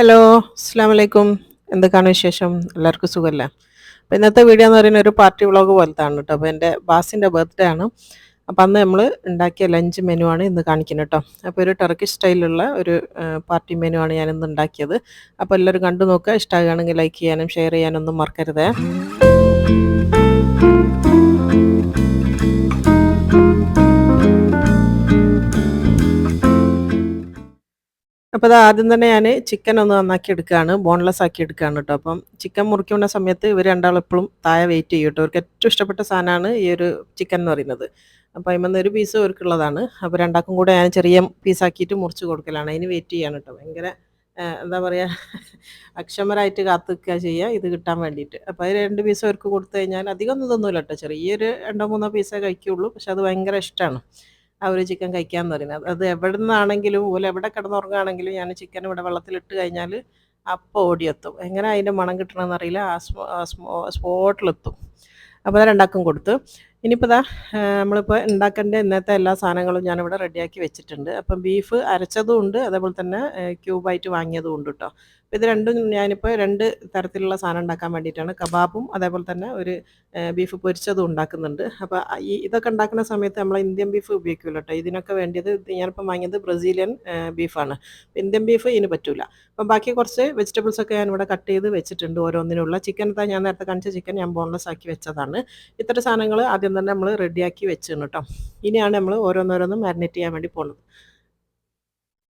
Hello, അസ്സലാമു അലൈക്കും. എന്തൊക്കെയാണ് വിശേഷം? എല്ലാവർക്കും സുഖല്ലേ? അപ്പോൾ ഇന്നത്തെ വീഡിയോ എന്ന് പറയുന്നത് ഒരു പാർട്ടി വ്ളോഗ് പോലത്താണ് കേട്ടോ. അപ്പോൾ എൻ്റെ ബാസിൻ്റെ ബർത്ത്ഡേ ആണ്. അപ്പോൾ അന്ന് നമ്മൾ ഉണ്ടാക്കിയ ലഞ്ച് മെനു ആണ് ഇന്ന് കാണിക്കുന്നത് കേട്ടോ. അപ്പോൾ ഒരു ടർക്കിഷ് സ്റ്റൈലുള്ള ഒരു പാർട്ടി മെനു ആണ് ഞാൻ ഇന്ന് ഉണ്ടാക്കിയത്. അപ്പോൾ എല്ലാവരും കണ്ടു നോക്കുക. ഇഷ്ടമാകുകയാണെങ്കിൽ ലൈക്ക് ചെയ്യാനും ഷെയർ ചെയ്യാനൊന്നും മറക്കരുതേ. അപ്പോൾ അത് ആദ്യം തന്നെ ഞാൻ ചിക്കൻ ഒന്ന് നന്നാക്കി എടുക്കുകയാണ്, ബോൺലെസ് ആക്കി എടുക്കുകയാണ് കേട്ടോ. അപ്പം ചിക്കൻ മുറിക്കുന്ന സമയത്ത് ഇവർ രണ്ടാളും എപ്പോഴും താഴെ വെയിറ്റ് ചെയ്യും കേട്ടോ. അവർക്ക് ഏറ്റവും ഇഷ്ടപ്പെട്ട സാധനമാണ് ഈ ഒരു ചിക്കൻ എന്ന് പറയുന്നത്. അപ്പോൾ അതിൽ ഒരു പീസ് അവർക്കുള്ളതാണ്. അപ്പോൾ രണ്ടാൾക്കും കൂടെ ഞാൻ ചെറിയ പീസാക്കിയിട്ട് മുറിച്ച് കൊടുക്കലാണ്. അതിന് വെയിറ്റ് ചെയ്യാണ് കേട്ടോ. ഭയങ്കര എന്താ പറയുക, അക്ഷമരായിട്ട് കാത്ത് നിൽക്കുക ചെയ്യുക ഇത് കിട്ടാൻ വേണ്ടിയിട്ട്. അപ്പോൾ അത് 2 പീസ് അവർക്ക് കൊടുത്തു കഴിഞ്ഞാൽ അധികം ഒന്നും തിന്നൂല കേട്ടോ. ചെറിയൊരു 2-3 പീസേ കഴിക്കുകയുള്ളൂ. പക്ഷെ അത് ഭയങ്കര ഇഷ്ടമാണ് ആ ഒരു ചിക്കൻ കഴിക്കാന്ന് പറയുന്നത്. അത് എവിടുന്നാണെങ്കിലും ഓല് എവിടെ കിടന്നുറങ്ങുകയാണെങ്കിലും ഞാൻ ചിക്കൻ ഇവിടെ വെള്ളത്തിലിട്ട് കഴിഞ്ഞാൽ അപ്പോൾ ഓടിയെത്തും. എങ്ങനെ അതിൻ്റെ മണം കിട്ടണമെന്ന് അറിയില്ല. സ്പോട്ടിലെത്തും. അപ്പോൾ അത് രണ്ടാൾക്കും കൊടുത്തു. ഇനിയിപ്പോൾ ഇതാ നമ്മളിപ്പോൾ ഉണ്ടാക്കേണ്ട ഇന്നത്തെ എല്ലാ സാധനങ്ങളും ഞാനിവിടെ റെഡിയാക്കി വെച്ചിട്ടുണ്ട്. അപ്പം ബീഫ് അരച്ചതും ഉണ്ട്, അതേപോലെ തന്നെ ക്യൂബായിട്ട് വാങ്ങിയതും ഉണ്ട് കേട്ടോ. അപ്പോൾ ഇത് രണ്ടും ഞാനിപ്പോൾ 2 തരത്തിലുള്ള സാധനം ഉണ്ടാക്കാൻ വേണ്ടിയിട്ടാണ്. കബാബും അതേപോലെ തന്നെ ഒരു ബീഫ് പൊരിച്ചതും ഉണ്ടാക്കുന്നുണ്ട്. അപ്പോൾ ഇതൊക്കെ ഉണ്ടാക്കുന്ന സമയത്ത് നമ്മൾ ഇന്ത്യൻ ബീഫ് ഉപയോഗിക്കുമല്ലോ കേട്ടോ. ഇതിനൊക്കെ വേണ്ടിയത് ഞാനിപ്പം വാങ്ങിയത് ബ്രസീലിയൻ ബീഫാണ്. ഇന്ത്യൻ ബീഫ് ഇതിന് പറ്റില്ല. അപ്പം ബാക്കി കുറച്ച് വെജിറ്റബിൾസൊക്കെ ഞാനിവിടെ കട്ട് ചെയ്ത് വെച്ചിട്ടുണ്ട് ഓരോന്നിനുള്ള. ചിക്കൻ ഞാൻ നേരത്തെ കാണിച്ച ചിക്കൻ ഞാൻ ബോൺലെസ് ആക്കി വെച്ചതാണ്. ഇത്തരം സാധനങ്ങൾ ആദ്യം തന്നെ നമ്മൾ റെഡിയാക്കി വെച്ചിരുന്നു കേട്ടോ. ഇനിയാണ് നമ്മൾ ഓരോന്നോരോന്നും മാരിനേറ്റ് ചെയ്യാൻ വേണ്ടി പോകുന്നത്.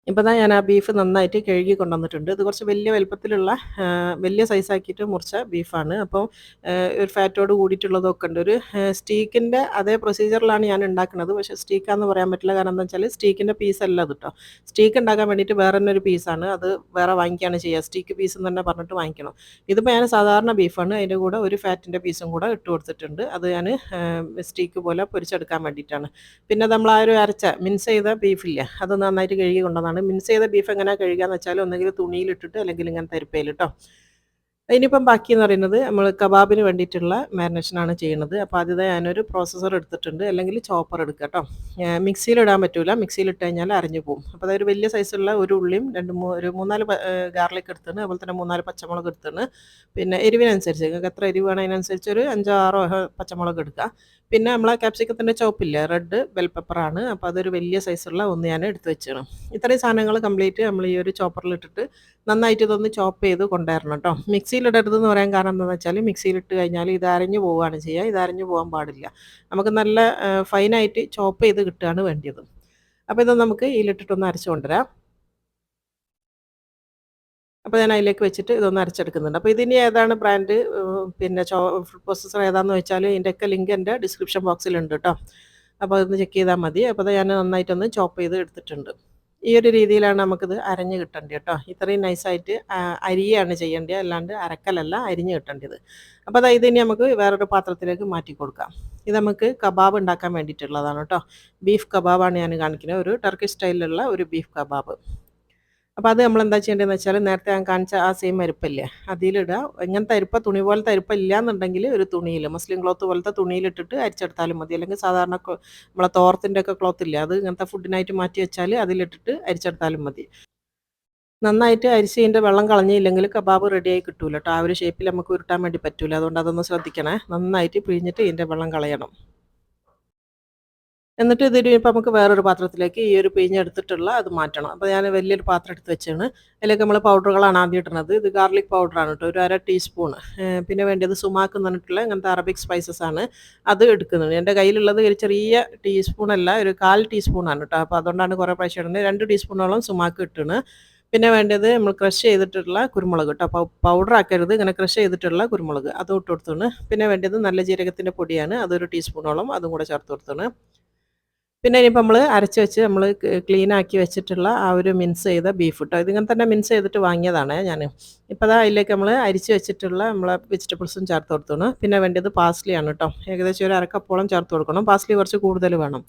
ഇപ്പോൾ ദാ ഞാൻ ആ ബീഫ് നന്നായിട്ട് കഴുകി കൊണ്ടുവന്നിട്ടുണ്ട്. ഇത് കുറച്ച് വലിയ വലുപ്പത്തിലുള്ള വലിയ സൈസാക്കിയിട്ട് മുറിച്ച ബീഫാണ്. അപ്പോൾ ഒരു ഫാറ്റോട് കൂടിയിട്ടുള്ളതൊക്കെ ഉണ്ട്. ഒരു സ്റ്റീക്കിൻ്റെ അതേ പ്രൊസീജിയറിലാണ് ഞാൻ ഉണ്ടാക്കുന്നത്. പക്ഷേ സ്റ്റീക്കാന്ന് പറയാൻ പറ്റില്ല. കാരണം എന്താ വെച്ചാൽ സ്റ്റീക്കിൻ്റെ പീസല്ല അത് കേട്ടോ. സ്റ്റീക്ക് ഉണ്ടാക്കാൻ വേണ്ടിയിട്ട് വേറെ തന്നെ ഒരു പീസാണ്. അത് വേറെ വാങ്ങിക്കുകയാണ് ചെയ്യുക. സ്റ്റീക്ക് പീസ് എന്ന് തന്നെ പറഞ്ഞിട്ട് വാങ്ങിക്കണം. ഇതിപ്പോൾ ഞാൻ സാധാരണ ബീഫാണ്. അതിൻ്റെ കൂടെ ഒരു ഫാറ്റിൻ്റെ പീസും കൂടെ ഇട്ട് കൊടുത്തിട്ടുണ്ട്. അത് ഞാൻ സ്റ്റീക്ക് പോലെ പൊരിച്ചെടുക്കാൻ വേണ്ടിയിട്ടാണ്. പിന്നെ നമ്മൾ ആ ഒരു മിൻസ് ചെയ്ത ബീഫില്ലേ, അത് നന്നായിട്ട് കഴുകി കൊണ്ടുവന്നതാണ്. മിൻസ് ചെയ്ത ബീഫ് എങ്ങനെയാണ് കഴുകാന്ന് വെച്ചാൽ ഒന്നെങ്കിൽ തുണിയിലിട്ടിട്ട് അല്ലെങ്കിൽ ഇങ്ങനെ തരിപ്പയിൽ കേട്ടോ. ഇനിയിപ്പം ബാക്കി എന്ന് പറയുന്നത് നമ്മൾ കബാബിന് വേണ്ടിയിട്ടുള്ള മാരിനേഷനാണ് ചെയ്യുന്നത്. അപ്പോൾ ആദ്യത്തെ ഞാനൊരു പ്രോസസ്സർ എടുത്തിട്ടുണ്ട്, അല്ലെങ്കിൽ ചോപ്പർ എടുക്കുക കേട്ടോ. മിക്സിയിലിടാൻ പറ്റില്ല. മിക്സിയിലിട്ട് കഴിഞ്ഞാൽ അരഞ്ഞു പോകും. അപ്പോൾ അതൊരു വലിയ സൈസുള്ള ഒരു ഉള്ളിയും ഒരു 3-4 ഗാർലിക് എടുത്തിന്, അതുപോലെ തന്നെ 3-4 പച്ചമുളക് എടുത്തിന്. പിന്നെ എരിവിനനുസരിച്ച് നിങ്ങൾക്ക് എത്ര എരിവ് വേണം അതിനനുസരിച്ച് ഒരു 5-6 പച്ചമുളക് എടുക്കുക. പിന്നെ നമ്മളെ ക്യാപ്സിക്കത്തിൻ്റെ ചോപ്പില്ലേ, റെഡ് ബെൽ പെപ്പറാണ്. അപ്പോൾ അതൊരു വലിയ സൈസുള്ള ഒന്ന് ഞാൻ എടുത്ത് വെച്ചാണ്. ഇത്രയും സാധനങ്ങൾ കംപ്ലീറ്റ് നമ്മൾ ഈ ഒരു ചോപ്പറിലിട്ടിട്ട് നന്നായിട്ട് ഇതൊന്ന് ചോപ്പ് ചെയ്ത് കൊണ്ടുവരണം കേട്ടോ. മിക്സിയിലിടരുതെന്ന് പറയാൻ കാരണം എന്താണെന്ന് വെച്ചാൽ മിക്സിയിലിട്ട് കഴിഞ്ഞാൽ ഇത് അരഞ്ഞു പോവുകയാണ് ചെയ്യുക. ഇത് അരഞ്ഞു പോകാൻ പാടില്ല. നമുക്ക് നല്ല ഫൈനായിട്ട് ചോപ്പ് ചെയ്ത് കിട്ടുകയാണ് വേണ്ടിയത്. അപ്പോൾ ഇത് നമുക്ക് ഇതിലിട്ടിട്ടൊന്ന് അരച്ചു കൊണ്ടുവരാം. അപ്പോൾ ഞാൻ അതിലേക്ക് വെച്ചിട്ട് ഇതൊന്ന് അരച്ചെടുക്കുന്നുണ്ട്. അപ്പോൾ ഇതിനി ഏതാണ് ബ്രാൻഡ്, പിന്നെ ഫുഡ് പ്രോസസ്സർ ഏതാണെന്ന് വെച്ചാൽ ഇതിൻ്റെയൊക്കെ ലിങ്ക് എൻ്റെ ഡിസ്ക്രിപ്ഷൻ ബോക്സിലുണ്ട് കേട്ടോ. അപ്പോൾ അതൊന്ന് ചെക്ക് ചെയ്താൽ മതി. അപ്പോൾ അത് ഞാൻ നന്നായിട്ടൊന്ന് ചോപ്പ് ചെയ്ത് എടുത്തിട്ടുണ്ട്. ഈ ഒരു രീതിയിലാണ് നമുക്കിത് അരഞ്ഞ് കിട്ടേണ്ടത് കേട്ടോ. ഇത്രയും നൈസായിട്ട് അരിയാണ് ചെയ്യേണ്ടത്, അല്ലാണ്ട് അരക്കലല്ല, അരിഞ്ഞ് കിട്ടേണ്ടത്. അപ്പോൾ അതായത് ഇനി നമുക്ക് വേറൊരു പാത്രത്തിലേക്ക് മാറ്റി കൊടുക്കാം. ഇത് നമുക്ക് കബാബ് ഉണ്ടാക്കാൻ വേണ്ടിയിട്ടുള്ളതാണ് കേട്ടോ. ബീഫ് കബാബാണ് ഞാൻ കാണിക്കുന്നത്, ഒരു ടർക്കിഷ് സ്റ്റൈലിലുള്ള ഒരു ബീഫ് കബാബ്. അപ്പോൾ അത് നമ്മൾ എന്താ ചെയ്യേണ്ടതെന്ന് വെച്ചാൽ നേരത്തെ ഞാൻ കാണിച്ച ആ സെയിം അരിപ്പല്ലേ, അതിലിടുക. ഇങ്ങനത്തെ അരിപ്പ, തുണി പോലത്തെ അരിപ്പ ഇല്ലയെന്നുണ്ടെങ്കിൽ ഒരു തുണിയിൽ, മുസ്ലിം ക്ലോത്ത് പോലത്തെ തുണിയിലിട്ടിട്ട് അരിച്ചെടുത്താലും മതി. അല്ലെങ്കിൽ സാധാരണ നമ്മളെ തോർത്തിൻ്റെ ഒക്കെ ക്ലോത്ത് ഇല്ലേ, അത് ഇങ്ങനത്തെ ഫുഡിനായിട്ട് മാറ്റി വെച്ചാൽ അതിലിട്ടിട്ട് അരിച്ചെടുത്താലും മതി. നന്നായിട്ട് അരിച്ചതിൻ്റെ വെള്ളം കളഞ്ഞില്ലെങ്കിൽ കബാബ് റെഡിയായി കിട്ടൂല കേട്ടോ. ആ ഒരു ഷേപ്പിൽ നമുക്ക് ഉരുട്ടാൻ വേണ്ടി പറ്റൂല. അതുകൊണ്ട് അതൊന്ന് ശ്രദ്ധിക്കണേ. നന്നായിട്ട് പിഴിഞ്ഞിട്ട് ഇതിൻ്റെ വെള്ളം കളയണം. എന്നിട്ട് ഇപ്പം നമുക്ക് വേറൊരു പാത്രത്തിലേക്ക് ഈ ഒരു പിഴിഞ്ഞെടുത്തിട്ടുള്ള അത് മാറ്റണം. അപ്പോൾ ഞാൻ വലിയൊരു പാത്രം എടുത്ത് വെച്ചാണ്. അതിലേക്ക് നമ്മൾ പൗഡറുകളാണ് ആദ്യം ഇടുന്നത്. ഇത് ഗാർലിക് പൗഡറാണ് കേട്ടോ, ഒരു 1/2 ടീസ്പൂൺ. പിന്നെ വേണ്ടത് സുമാക്ക് എന്ന് പറഞ്ഞിട്ടുള്ള ഇങ്ങനത്തെ അറബിക് സ്പൈസസ് ആണ്. അത് എടുക്കുന്നത് എൻ്റെ കയ്യിലുള്ളത് ഒരു ചെറിയ ടീസ്പൂണല്ല, ഒരു 1/4 ടീസ്പൂണാണ് കേട്ടോ. അപ്പോൾ അതുകൊണ്ടാണ് കുറേ പ്രാവശ്യം ഇടുന്നത്. 2 ടീസ്പൂണോളം സുമാക്ക് ഇട്ടാണ്. പിന്നെ വേണ്ടത് നമ്മൾ ക്രഷ് ചെയ്തിട്ടുള്ള കുരുമുളക് കേട്ടോ. അപ്പോൾ പൗഡർ ആക്കരുത്, ഇങ്ങനെ ക്രഷ് ചെയ്തിട്ടുള്ള കുരുമുളക് അതും ഇട്ട് കൊടുത്താണ്. പിന്നെ വേണ്ടത് നല്ല ജീരകത്തിൻ്റെ പൊടിയാണ്, അതൊരു ടീസ്പൂണോളം അതും കൂടെ ചേർത്ത് കൊടുത്താണ്. പിന്നെ ഇനിയിപ്പോൾ നമ്മൾ അരച്ച് വെച്ച് നമ്മൾ ക്ലീൻ ആക്കി വെച്ചിട്ടുള്ള ആ ഒരു മിൻസ് ചെയ്ത ബീഫ് കേട്ടോ. ഇതിങ്ങനെ തന്നെ മിൻസ് ചെയ്തിട്ട് വാങ്ങിയതാണ് ഞാൻ. ഇപ്പോൾ അതാ അതിലേക്ക് നമ്മൾ അരിച്ച് വെച്ചിട്ടുള്ള നമ്മളെ വെജിറ്റബിൾസും ചേർത്ത് കൊടുത്തോണം. പിന്നെ വേണ്ടത് പാസ്ലിയാണ് കേട്ടോ. ഏകദേശം ഒരു അരക്കപ്പോളം ചേർത്ത് കൊടുക്കണം. പാസ്ലി കുറച്ച് കൂടുതൽ വേണം.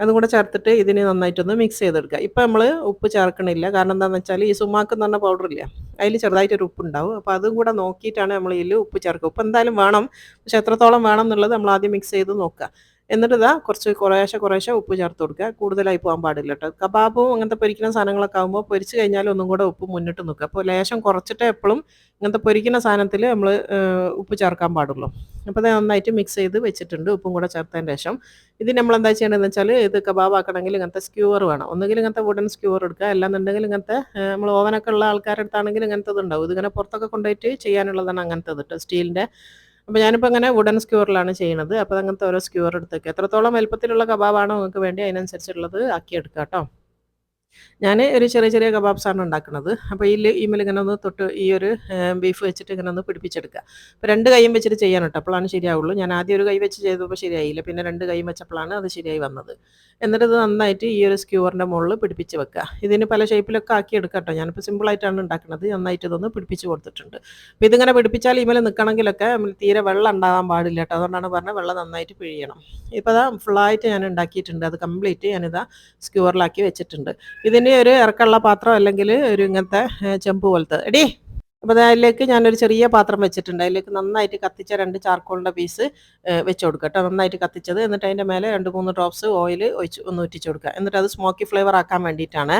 അതും കൂടെ ചേർത്തിട്ട് ഇതിന് നന്നായിട്ടൊന്ന് മിക്സ് ചെയ്തെടുക്കുക. ഇപ്പോൾ നമ്മൾ ഉപ്പ് ചേർക്കണില്ല. കാരണം എന്താണെന്ന് വെച്ചാൽ ഈ സുമാക്ക് എന്ന് പറഞ്ഞ പൗഡറില്ല, അതിൽ ചെറുതായിട്ടൊരു ഉപ്പുണ്ടാവും. അപ്പോൾ അതും കൂടെ നോക്കിയിട്ടാണ് നമ്മൾ ഇതിൽ ഉപ്പ് ചേർക്കുക. ഉപ്പ് എന്തായാലും വേണം, പക്ഷെ എത്രത്തോളം വേണം എന്നുള്ളത് നമ്മൾ ആദ്യം മിക്സ് ചെയ്ത് നോക്കുക. എന്നിട്ട് ഇതാ കുറേശ്ശെ ഉപ്പ് ചേർത്ത് കൊടുക്കുക. കൂടുതലായി പോകാൻ പാടില്ല കേട്ടോ. കബാബും അങ്ങനത്തെ പൊരിക്കുന്ന സാധനങ്ങളൊക്കെ ആകുമ്പോൾ പൊരിച്ച് കഴിഞ്ഞാൽ ഒന്നും കൂടെ ഉപ്പ് മുന്നിട്ട് നിൽക്കുക. അപ്പോൾ ലേശം കുറച്ചിട്ടേ എപ്പോഴും ഇങ്ങനത്തെ പൊരിക്കുന്ന സാധനത്തിൽ നമ്മൾ ഉപ്പ് ചേർക്കാൻ പാടുള്ളൂ. അപ്പോൾ അത് നന്നായിട്ട് മിക്സ് ചെയ്ത് വെച്ചിട്ടുണ്ട് ഉപ്പും കൂടെ ചേർത്തതിന് ശേഷം. ഇത് നമ്മൾ എന്താ ചെയ്യേണ്ടതെന്ന് വെച്ചാൽ ഇത് കബാബ് ആക്കണമെങ്കിൽ ഇങ്ങനത്തെ സ്ക്യൂവർ വേണം. ഒന്നുകിൽ ഇങ്ങനത്തെ വുഡൻ സ്ക്യൂവർ എടുക്കുക, അല്ലാന്നുണ്ടെങ്കിൽ ഇങ്ങനത്തെ നമ്മൾ ഓവനൊക്കെ ഉള്ള ആൾക്കാരുടെ അടുത്താണെങ്കിൽ ഇങ്ങനത്തത് ഉണ്ടാവും. ഇതിങ്ങനെ പുറത്തൊക്കെ കൊണ്ടുപോയിട്ട് ചെയ്യാനുള്ളതാണ് അങ്ങനത്തത് കേട്ടോ, സ്റ്റീലിൻ്റെ. അപ്പോൾ ഞാനിപ്പോൾ അങ്ങനെ വുഡൻ സ്ക്യൂവറിലാണ് ചെയ്യണത്. അപ്പോൾ അങ്ങനത്തെ ഓരോ സ്ക്യൂവർ എടുത്തേക്ക് എത്രത്തോളം വലുപ്പത്തിലുള്ള കബാബാണോ നിങ്ങൾക്ക് വേണ്ടി അതിനനുസരിച്ചുള്ളത് ആക്കിയെടുക്കുക കേട്ടോ. ഞാൻ ഒരു ചെറിയ കബാബ്സാണ് ഉണ്ടാക്കുന്നത്. അപ്പോൾ ഈമേൽ ഇങ്ങനെ ഒന്ന് തൊട്ട് ഈ ഒരു ബീഫ് വെച്ചിട്ട് ഇങ്ങനെ ഒന്ന് പിടിപ്പിച്ചെടുക്കുക. അപ്പോൾ 2 കൈയും വെച്ചിട്ട് ചെയ്യണം കേട്ടോ, അപ്പോഴാണ് ശരിയാവുള്ളൂ. ഞാൻ ആദ്യം ഒരു കൈ വെച്ച് ചെയ്തപ്പോൾ ശരിയായില്ല, പിന്നെ 2 കൈയും വെച്ചപ്പോഴാണ് അത് ശരിയായി വന്നത്. എന്നിട്ട് ഇത് നന്നായിട്ട് ഈ ഒരു സ്ക്യൂവറിൻ്റെ മുകളിൽ പിടിപ്പിച്ച് വെക്കുക. ഇതിന് പല ഷേപ്പിലൊക്കെ ആക്കി എടുക്കാം കേട്ടോ. ഞാനിപ്പോൾ സിമ്പിളായിട്ടാണ് ഉണ്ടാക്കുന്നത്. നന്നായിട്ട് ഇതൊന്ന് പിടിപ്പിച്ച് കൊടുത്തിട്ടുണ്ട്. അപ്പോൾ ഇതിങ്ങനെ പിടിപ്പിച്ചാൽ ഈമേൽ നിൽക്കണമെങ്കിലൊക്കെ തീരെ വെള്ളം ഉണ്ടാകാൻ പാടില്ല കേട്ടോ. അതുകൊണ്ടാണ് പറഞ്ഞത് വെള്ളം നന്നായിട്ട് പിഴിയണം. ഇപ്പോൾ അതാ ഫുള്ളായിട്ട് ഞാൻ ഉണ്ടാക്കിയിട്ടുണ്ട്. അത് കംപ്ലീറ്റ് ഞാനിതാ സ്ക്യൂവറിലാക്കി വെച്ചിട്ടുണ്ട്. ഇതിന് ഒരു ഇറക്കമുള്ള പാത്രം അല്ലെങ്കിൽ ഒരു ഇങ്ങനത്തെ ചെമ്പ് പോലത്തെ എടി. അപ്പോൾ അതിലേക്ക് ഞാനൊരു ചെറിയ പാത്രം വെച്ചിട്ടുണ്ട്. അതിലേക്ക് നന്നായിട്ട് കത്തിച്ച 2 ചാർക്കോളിൻ്റെ പീസ് വെച്ച് കൊടുക്കുക കേട്ടോ. നന്നായിട്ട് കത്തിച്ചത്. എന്നിട്ട് അതിൻ്റെ മേലെ 2-3 ഡ്രോപ്സ് ഓയിൽ ഒന്ന് ഉറ്റിച്ച് കൊടുക്കുക. എന്നിട്ട് അത് സ്മോക്കി ഫ്ലേവർ ആക്കാൻ വേണ്ടിയിട്ടാണ്.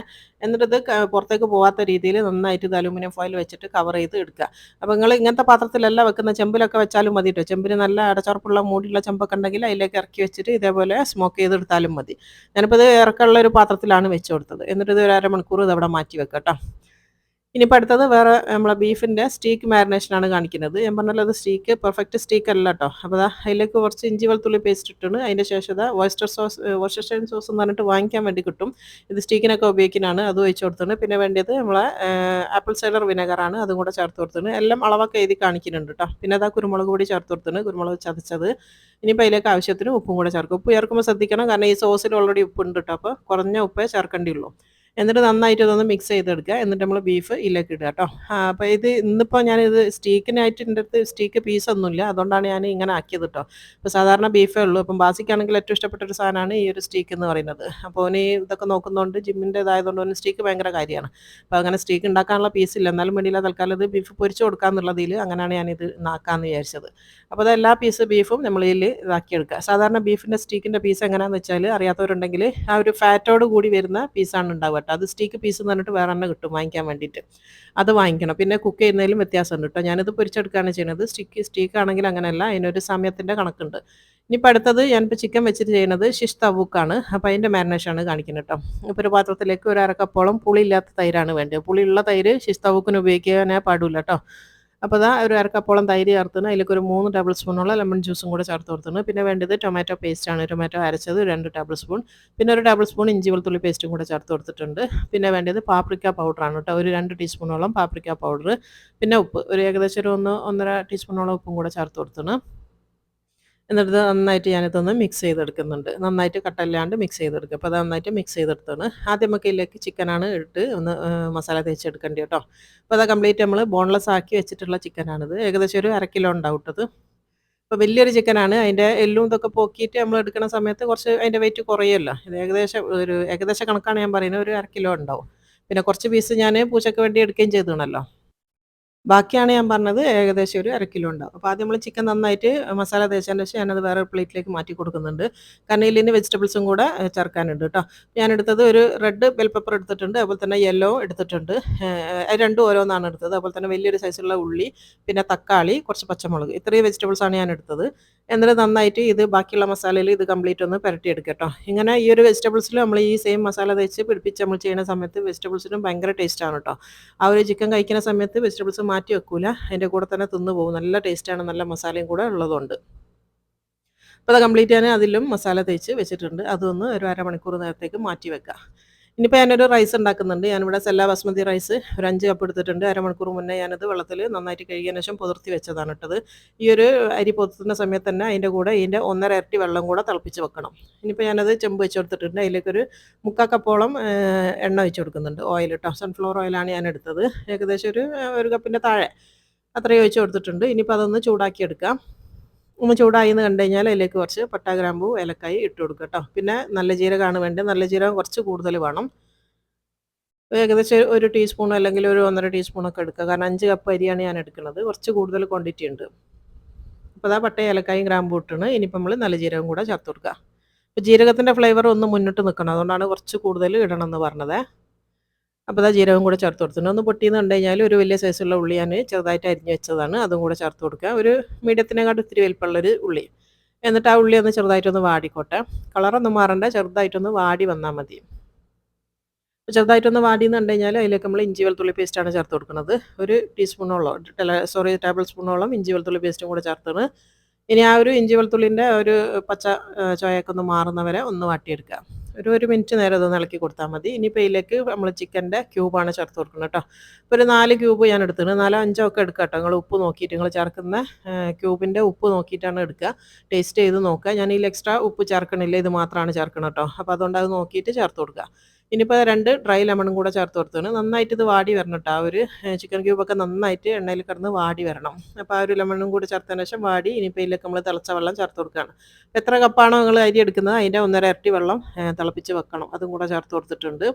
എന്നിട്ട് ഇത് പുറത്തേക്ക് പോകാത്ത രീതിയിൽ നന്നായിട്ട് ഇത് അലൂമിനിയം ഫോയിൽ വെച്ചിട്ട് കവർ ചെയ്ത് എടുക്കുക. അപ്പോൾ നിങ്ങൾ ഇങ്ങനത്തെ പാത്രത്തിലല്ല വെക്കുന്ന, ചെമ്പിലൊക്കെ വെച്ചാലും മതി കേട്ടോ. ചെമ്പിന് നല്ല അടച്ചുറപ്പുള്ള മൂടിയുള്ള ചെമ്പൊക്കെ ഉണ്ടെങ്കിൽ അതിലേക്ക് ഇറക്കി വെച്ചിട്ട് ഇതേപോലെ സ്മോക്ക് ചെയ്തെടുത്താലും മതി. ഞാനിപ്പോൾ ഇത് ഇറക്കമുള്ള ഒരു പാത്രത്തിലാണ് വെച്ച് കൊടുത്തത്. എന്നിട്ട് ഇത് ഒരു അരമണിക്കൂർ ഇത് അവിടെ മാറ്റി വെക്കുക കേട്ടോ. ഇനിയിപ്പോൾ അടുത്തത് വേറെ നമ്മളെ ബീഫിൻ്റെ സ്റ്റീക്ക് മാരിനേഷനാണ് കാണിക്കുന്നത്. ഞാൻ പറഞ്ഞല്ലോ അത് സ്റ്റീക്ക് പെർഫെക്റ്റ് സ്റ്റീക്ക് അല്ല കേട്ടോ. അപ്പോൾ അതിലേക്ക് കുറച്ച് ഇഞ്ചി വെളുത്തുള്ളി പേസ്റ്റ് ഇട്ടാണ്. അതിൻ്റെ ശേഷം വർഷസ്റ്റൈൻ സോസ് എന്ന് പറഞ്ഞിട്ട് വാങ്ങിക്കാൻ വേണ്ടി കിട്ടും. ഇത് സ്റ്റീക്കിനൊക്കെ ഉപയോഗിക്കുന്നതാണ്. അത് ഒഴിച്ച് കൊടുത്തിട്ടുണ്ട്. പിന്നെ വേണ്ടത് നമ്മളെ ആപ്പിൾ സൈഡർ വിനെഗറാണ്, അതും കൂടെ ചേർത്ത് കൊടുത്തിട്ടുണ്ട്. എല്ലാം അളവൊക്കെ എഴുതി കാണിക്കുന്നുണ്ട് കേട്ടോ. പിന്നെ അതാ കുരുമുളക് പൊടി ചേർത്ത് കൊടുത്തിട്ടുണ്ട്, കുരുമുളക് ചതച്ചത്. ഇനിയിപ്പോൾ അതിലേക്ക് ആവശ്യത്തിന് ഉപ്പും കൂടെ ചേർക്കും. ഉപ്പ് ചേർക്കുമ്പോൾ ശ്രദ്ധിക്കണം, കാരണം ഈ സോസിൽ ഓൾറെഡി ഉപ്പുണ്ട് കേട്ടോ. അപ്പോൾ കുറഞ്ഞ ഉപ്പേ ചേർക്കേണ്ടിയുള്ളൂ. എന്നിട്ട് നന്നായിട്ട് ഇതൊന്ന് മിക്സ് ചെയ്തെടുക്കുക. എന്നിട്ട് നമ്മൾ ബീഫ് ഇതിലേക്ക് ഇടുക കേട്ടോ. അപ്പോൾ ഇത് ഇന്നിപ്പോൾ ഞാനിത് സ്റ്റീക്കിനായിട്ട് എൻ്റെ അടുത്ത് സ്റ്റീക്ക് പീസൊന്നുമില്ല, അതുകൊണ്ടാണ് ഞാൻ ഇങ്ങനെ ആക്കിയത് കേട്ടോ. ഇപ്പോൾ സാധാരണ ബീഫേ ഉള്ളൂ. അപ്പം ബാസിക്കാണെങ്കിൽ ഏറ്റവും ഇഷ്ടപ്പെട്ട ഒരു സാധനമാണ് ഈ ഒരു സ്റ്റീക്ക് എന്ന് പറയുന്നത്. അപ്പോൾ ഓന് ഇതൊക്കെ നോക്കുന്നതുകൊണ്ട് ജിമ്മിൻ്റെതായതുകൊണ്ട് ഓന് സ്റ്റീക്ക് ഭയങ്കര കാര്യമാണ്. അപ്പോൾ അങ്ങനെ സ്റ്റീക്ക് ഉണ്ടാക്കാനുള്ള പീസില്ല, എന്നാലും വേണ്ടിയില്ല, തൽക്കാലം ഇത് ബീഫ് പൊരിച്ച് കൊടുക്കാമെന്നുള്ളതിൽ അങ്ങനെയാണ് ഞാനിത് ആക്കാമെന്ന് വിചാരിച്ചത്. അപ്പോൾ അത് എല്ലാ പീസ് ബീഫും നമ്മൾ ഇതിൽ ഇതാക്കിയെടുക്കുക. സാധാരണ ബീഫിൻ്റെ സ്റ്റീക്കിൻ്റെ പീസ് എങ്ങനെയാണെന്ന് വെച്ചാൽ അറിയാത്തവരുണ്ടെങ്കിൽ ആ ഒരു ഫാറ്റോട് കൂടി വരുന്ന പീസാണ് ഉണ്ടാവുക കേട്ടോ. അത് സ്റ്റീക്ക് പീസ് എന്ന് പറഞ്ഞിട്ട് വേറെ തന്നെ കിട്ടും വാങ്ങിക്കാൻ വേണ്ടിയിട്ട്. അത് വാങ്ങിക്കണം. പിന്നെ കുക്ക് ചെയ്യുന്നതിലും വ്യത്യാസമുണ്ട് കേട്ടോ. ഞാനിത് പൊരിച്ചെടുക്കുകയാണ് ചെയ്യുന്നത്. സ്റ്റീക്ക് ആണെങ്കിൽ അങ്ങനെയല്ല, അതിനൊരു സമയത്തിൻ്റെ കണക്കുണ്ട്. ഇനിയിപ്പോൾ അടുത്തത് ഞാനിപ്പോൾ ചിക്കൻ വെച്ചിട്ട് ചെയ്യുന്നത് ഷിഷ് തവൂക്കാണ്. അപ്പോൾ അതിൻ്റെ മാരിനേഷനാണ് കാണിക്കുന്നത് കേട്ടോ. ഇപ്പോൾ ഒരു പാത്രത്തിലേക്ക് ഒരു അരക്കപ്പോളം പുളിയില്ലാത്ത തൈരാണ് വേണ്ടത്. പുളിയുള്ള തൈര് ഷിഷ് തവൂക്കിന് ഉപയോഗിക്കാനേ പാടില്ല കേട്ടോ. അപ്പോൾ അതാ ഒരു അരക്കപ്പോളം തൈര് ചേർത്തിന്. അതിലേക്ക് ഒരു 3 ടേബിൾ സ്പൂണോളം ലെമൺ ജ്യൂസും കൂടെ ചേർത്ത് കൊടുത്തിട്ടുണ്ട്. പിന്നെ വേണ്ടത് ടൊമാറ്റോ പേസ്റ്റാണ്. ടൊമാറ്റോ അരച്ചത് 2 ടേബിൾ സ്പൂൺ. പിന്നെ ഒരു ടേബിൾ സ്പൂൺ ഇഞ്ചി വെളുത്തുള്ളി പേസ്റ്റും കൂടെ ചേർത്ത് കൊടുത്തിട്ടുണ്ട്. പിന്നെ വേണ്ടത് പാപ്രിക്ക പൗഡറാണ് കേട്ടോ. ഒരു 2 ടീസ്പൂണോളം പാപ്രിക്ക പൗഡർ. പിന്നെ ഉപ്പ് ഒരു ഏകദേശം ഒരു 1-1.5 ടീസ്പൂണോളം ഉപ്പും കൂടെ ചേർത്ത് കൊടുത്തിട്ടുണ്ട്. എന്നിട്ട് നന്നായിട്ട് ഞാനിതൊന്ന് മിക്സ് ചെയ്തെടുക്കുന്നുണ്ട്. നന്നായിട്ട് കട്ടല്ലാണ്ട് മിക്സ് ചെയ്തെടുക്കുക. അപ്പോൾ അത് നന്നായിട്ട് മിക്സ് ചെയ്തെടുത്താണ്. ആദ്യം നമുക്ക് ഇതിലേക്ക് ചിക്കനാണ് ഇട്ട് ഒന്ന് മസാല തേച്ചെടുക്കേണ്ടത് കേട്ടോ. അപ്പോൾ അത് കംപ്ലീറ്റ് നമ്മൾ ബോൺലെസ് ആക്കി വെച്ചിട്ടുള്ള ചിക്കനാണിത്. ഏകദേശം ഒരു 1/2 കിലോ ഉണ്ടാവും കേട്ടത്. അപ്പോൾ വലിയൊരു ചിക്കനാണ്. അതിൻ്റെ എല്ലും ഇതൊക്കെ പോക്കിയിട്ട് നമ്മൾ എടുക്കുന്ന സമയത്ത് കുറച്ച് അതിൻ്റെ വെയിറ്റ് കുറയുമല്ലോ. ഇത് ഏകദേശം കണക്കാണ് ഞാൻ പറയുന്നത്, ഒരു 1/2 കിലോ ഉണ്ടാവും. പിന്നെ കുറച്ച് പീസ് ഞാൻ പൂച്ചയ്ക്ക് വേണ്ടി എടുക്കുകയും ചെയ്തതാണല്ലോ. ബാക്കിയാണ് ഞാൻ പറഞ്ഞത്, ഏകദേശം ഒരു 1/2 കിലോ ഉണ്ടാവും. അപ്പോൾ ആദ്യം നമ്മൾ ചിക്കൻ നന്നായിട്ട് മസാല തേച്ചതിന് ശേഷം ഞാനത് വേറെ പ്ലേറ്റിലേക്ക് മാറ്റി കൊടുക്കുന്നുണ്ട്. കാരണം ഇതിന് വെജിറ്റബിൾസും കൂടെ ചേർക്കാനുണ്ട് കേട്ടോ. ഞാനെടുത്തത് ഒരു റെഡ് ബെൽ പെപ്പർ എടുത്തിട്ടുണ്ട്, അതുപോലെ തന്നെ യെല്ലോ എടുത്തിട്ടുണ്ട്. അത് രണ്ടും ഓരോന്നാണ് എടുത്തത്. അതുപോലെ തന്നെ വലിയൊരു സൈസുള്ള ഉള്ളി, പിന്നെ തക്കാളി, കുറച്ച് പച്ചമുളക്, ഇത്രയും വെജിറ്റബിൾസാണ് ഞാൻ എടുത്തത്. എന്നിട്ട് നന്നായിട്ട് ഇത് ബാക്കിയുള്ള മസാലയിൽ ഇത് കംപ്ലീറ്റ് ഒന്ന് പുരട്ടിയെടുക്കുക കേട്ടോ. ഇങ്ങനെ ഈ ഒരു വെജിറ്റബിൾസിൽ നമ്മൾ ഈ സെയിം മസാല തേച്ച് പിടിപ്പിച്ച് നമ്മൾ ചെയ്യുന്ന സമയത്ത് വെജിറ്റബിൾസിനും ഭയങ്കര ടേസ്റ്റാണ് കേട്ടോ. ആ ഒരു ചിക്കൻ കഴിക്കുന്ന സമയത്ത് വെജിറ്റബിൾസ് മാറ്റി വെക്കൂല, അതിൻ്റെ കൂടെ തന്നെ തിന്നു പോകും. നല്ല ടേസ്റ്റാണ്, നല്ല മസാലയും കൂടെ ഉള്ളതുകൊണ്ട്. അപ്പോൾ അത് കംപ്ലീറ്റ് ഞാൻ അതിലും മസാല തേച്ച് വെച്ചിട്ടുണ്ട്. അതൊന്ന് ഒരു അരമണിക്കൂർ നേരത്തേക്ക് മാറ്റി വെക്കുക. ഇനിയിപ്പോൾ ഞാനൊരു റൈസ് ഉണ്ടാക്കുന്നുണ്ട്. ഞാനിവിടെ സെല്ല ബസ്മതി റൈസ് ഒരു 5 കപ്പ് എടുത്തിട്ടുണ്ട്. അരമണിക്കൂർ മുന്നേ ഞാനത് വെള്ളത്തിൽ നന്നായിട്ട് കഴുകിയതിന് ശേഷം പുതിർത്തി വെച്ചതാണ് ഇട്ടത്. ഈ ഒരു അരി പൊതുത്തുന്ന സമയത്ത് തന്നെ അതിൻ്റെ കൂടെ ഇതിൻ്റെ 1.5 ഇരട്ടി വെള്ളം കൂടെ തിളപ്പിച്ച് വെക്കണം. ഇനിയിപ്പോൾ ഞാനത് ചെമ്പ് വെച്ച് കൊടുത്തിട്ടുണ്ട്. അതിലേക്കൊരു 3/4 കപ്പോളം എണ്ണ ഒഴിച്ച് കൊടുക്കുന്നുണ്ട്. ഓയിൽ കേട്ടോ, സൺഫ്ലവർ ഓയിലാണ് ഞാൻ എടുത്തത്. ഏകദേശം ഒരു കപ്പിൻ്റെ താഴെ അത്രയും ഒഴിച്ച് കൊടുത്തിട്ടുണ്ട്. ഇനിയിപ്പോൾ അതൊന്ന് ചൂടാക്കി എടുക്കാം. ഒന്ന് ചൂടായി എന്ന് കണ്ടു കഴിഞ്ഞാൽ അതിലേക്ക് കുറച്ച് പട്ട, ഗ്രാമ്പൂ, ഏലക്കായി ഇട്ട് കൊടുക്കുക കേട്ടോ. പിന്നെ നല്ല ജീരകമാണ് വേണ്ടത്. നല്ല ജീരകം കുറച്ച് കൂടുതൽ വേണം. ഏകദേശം ഒരു ടീസ്പൂൺ അല്ലെങ്കിൽ ഒരു 1.5 ടീസ്പൂണൊക്കെ എടുക്കുക. കാരണം 5 കപ്പ് അരിയാണ് ഞാൻ എടുക്കുന്നത്. കുറച്ച് കൂടുതൽ ക്വാണ്ടിറ്റി ഉണ്ട്. അപ്പോൾ അതാ പട്ട ഏലക്കായും ഗ്രാമ്പൂ ഇട്ടാണ്. ഇനിയിപ്പോൾ നമ്മൾ നല്ല ജീരകം കൂടെ ചേർത്ത് കൊടുക്കുക. അപ്പോൾ ജീരകത്തിൻ്റെ ഫ്ലേവർ ഒന്ന് മുന്നിട്ട് നിൽക്കണം, അതുകൊണ്ടാണ് കുറച്ച് കൂടുതൽ ഇടണം എന്ന് പറഞ്ഞത്. അപ്പോൾ അതാ ജീരകം കൂടെ ചേർത്ത് കൊടുത്തിട്ടുണ്ട്. ഒന്ന് പൊട്ടിയെന്ന് കണ്ടു കഴിഞ്ഞാൽ ഒരു വലിയ സൈസുള്ള ഉള്ളി ഞാൻ ചെറുതായിട്ട് അരിഞ്ഞ് വെച്ചതാണ്, അതും കൂടെ ചേർത്ത് കൊടുക്കുക. ഒരു മീഡിയത്തിനെക്കാട്ടും ഇത്തിരി വലിപ്പമുള്ളൊരു ഉള്ളി. എന്നിട്ട് ആ ഉള്ളി ഒന്ന് ചെറുതായിട്ടൊന്ന് വാടിക്കോട്ടെ. കളറൊന്നും മാറണ്ട, ചെറുതായിട്ടൊന്ന് വാടി വന്നാൽ മതി. ചെറുതായിട്ടൊന്ന് വാടിയെന്ന് കണ്ടു കഴിഞ്ഞാൽ അതിലേക്ക് നമ്മൾ ഇഞ്ചി വെളുത്തുള്ളി പേസ്റ്റാണ് ചേർത്ത് കൊടുക്കുന്നത്. ഒരു ടീസ്പൂണോളം ടേബിൾ സ്പൂണോളം ഇഞ്ചി വെളുത്തുള്ളി പേസ്റ്റും കൂടെ ചേർത്താണ്. ഇനി ആ ഒരു ഇഞ്ചി വെളുത്തുള്ളിൻ്റെ ഒരു പച്ച ചൊയയൊക്കെ ഒന്ന് മാറുന്നവരെ ഒന്ന് വാട്ടിയെടുക്കുക. ഒരു മിനിറ്റ് നേരം അതൊന്ന് ഇളക്കി കൊടുത്താൽ മതി. ഇനിയിപ്പോൾ ഇതിലേക്ക് നമ്മൾ ചിക്കൻ്റെ ക്യൂബാണ് ചേർത്ത് കൊടുക്കുന്നത് കേട്ടോ. ഇപ്പോൾ ഒരു 4 ക്യൂബ് ഞാൻ എടുത്തിട്ടുണ്ട്. 4 5 ഒക്കെ എടുക്കുക കേട്ടോ. നിങ്ങൾ ഉപ്പ് നോക്കിയിട്ട് നിങ്ങൾ ചേർക്കുന്ന ക്യൂബിൻ്റെ ഉപ്പ് നോക്കിയിട്ടാണ് എടുക്കുക. ടേസ്റ്റ് ചെയ്ത് നോക്കുക. ഞാൻ ഇതിൽ എക്സ്ട്രാ ഉപ്പ് ചേർക്കണില്ല, ഇത് മാത്രമാണ് ചേർക്കണം കേട്ടോ. അപ്പോൾ അതുകൊണ്ട് അത് നോക്കിയിട്ട് ചേർത്ത് കൊടുക്കുക. ഇനിയിപ്പോൾ 2 ഡ്രൈ ലെമണും കൂടെ ചേർത്ത് കൊടുത്താണ്. നന്നായിട്ട് ഇത് വാടി വരണം കേട്ടോ. ആ ഒരു ചിക്കൻ ക്യൂബൊക്കെ നന്നായിട്ട് എണ്ണയിൽ കിടന്ന് വാടി വരണം. അപ്പോൾ ആ ഒരു ലെമണും കൂടെ ചേർത്തതിന് ശേഷം വാടി ഇനിയിപ്പോൾ ഇതിലേക്ക് നമ്മൾ തിളച്ച വെള്ളം ചേർത്ത് കൊടുക്കുകയാണ്. എത്ര കപ്പാണോ നിങ്ങൾ അരി എടുക്കുന്നത് അതിൻ്റെ 1.5 ഇരട്ടി വെള്ളം തിളപ്പിച്ച് വെക്കണം. അതും കൂടെ ചേർത്ത് കൊടുത്തിട്ടുണ്ട്.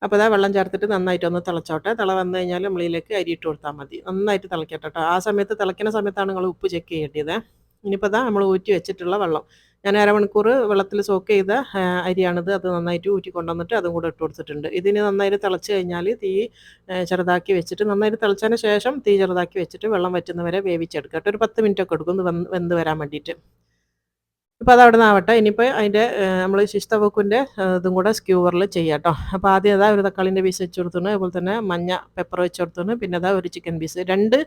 അപ്പോൾ അതാ വെള്ളം ചേർത്തിട്ട് നന്നായിട്ടൊന്ന് തിളച്ചോട്ടെ. തിള വന്നു കഴിഞ്ഞാൽ നമ്മളിതിലേക്ക് അരി ഇട്ട് കൊടുത്താൽ മതി. നന്നായിട്ട് തിളക്കട്ടെ കേട്ടോ. ആ സമയത്ത് തിളയ്ക്കുന്ന സമയത്താണ് നിങ്ങൾ ഉപ്പ് ചെക്ക് ചെയ്യേണ്ടത്. ഇനിയിപ്പോൾ അതാ നമ്മൾ ഊറ്റി വെച്ചിട്ടുള്ള വെള്ളം, ഞാൻ അരമണിക്കൂർ വെള്ളത്തിൽ സോക്ക് ചെയ്ത അരിയാണിത്. അത് നന്നായിട്ട് ഊറ്റി കൊണ്ടുവന്നിട്ട് അതും കൂടെ ഇട്ട് കൊടുത്തിട്ടുണ്ട്. ഇതിന് നന്നായിട്ട് തിളച്ച് കഴിഞ്ഞാൽ തീ ചെറുതാക്കി വെച്ചിട്ട്, നന്നായിട്ട് തിളച്ചതിന് ശേഷം തീ ചെറുതാക്കി വെച്ചിട്ട് വെള്ളം വറ്റുന്നവരെ വേവിച്ചെടുക്കുക കേട്ടോ. ഒരു 10 മിനിറ്റ് ഒക്കെ എടുക്കും ഇത് വെന്ത് വരാൻ വേണ്ടിയിട്ട്. ഇപ്പോൾ അത് അവിടെ നിന്നാവട്ടെ. ഇനിയിപ്പോൾ അതിൻ്റെ നമ്മൾ ശിഷ്ടവക്കുൻ്റെ ഇതും കൂടെ സ്ക്യൂവറിൽ ചെയ്യാം കേട്ടോ. അപ്പോൾ ആദ്യം അതാ ഒരു തക്കാളിൻ്റെ പീസ് വെച്ച് കൊടുത്തിട്ടുണ്ട്. അതുപോലെ തന്നെ മഞ്ഞ പെപ്പർ വെച്ച് കൊടുത്തിട്ടുണ്ട്. പിന്നെ അതാ ഒരു ചിക്കൻ പീസ്, 2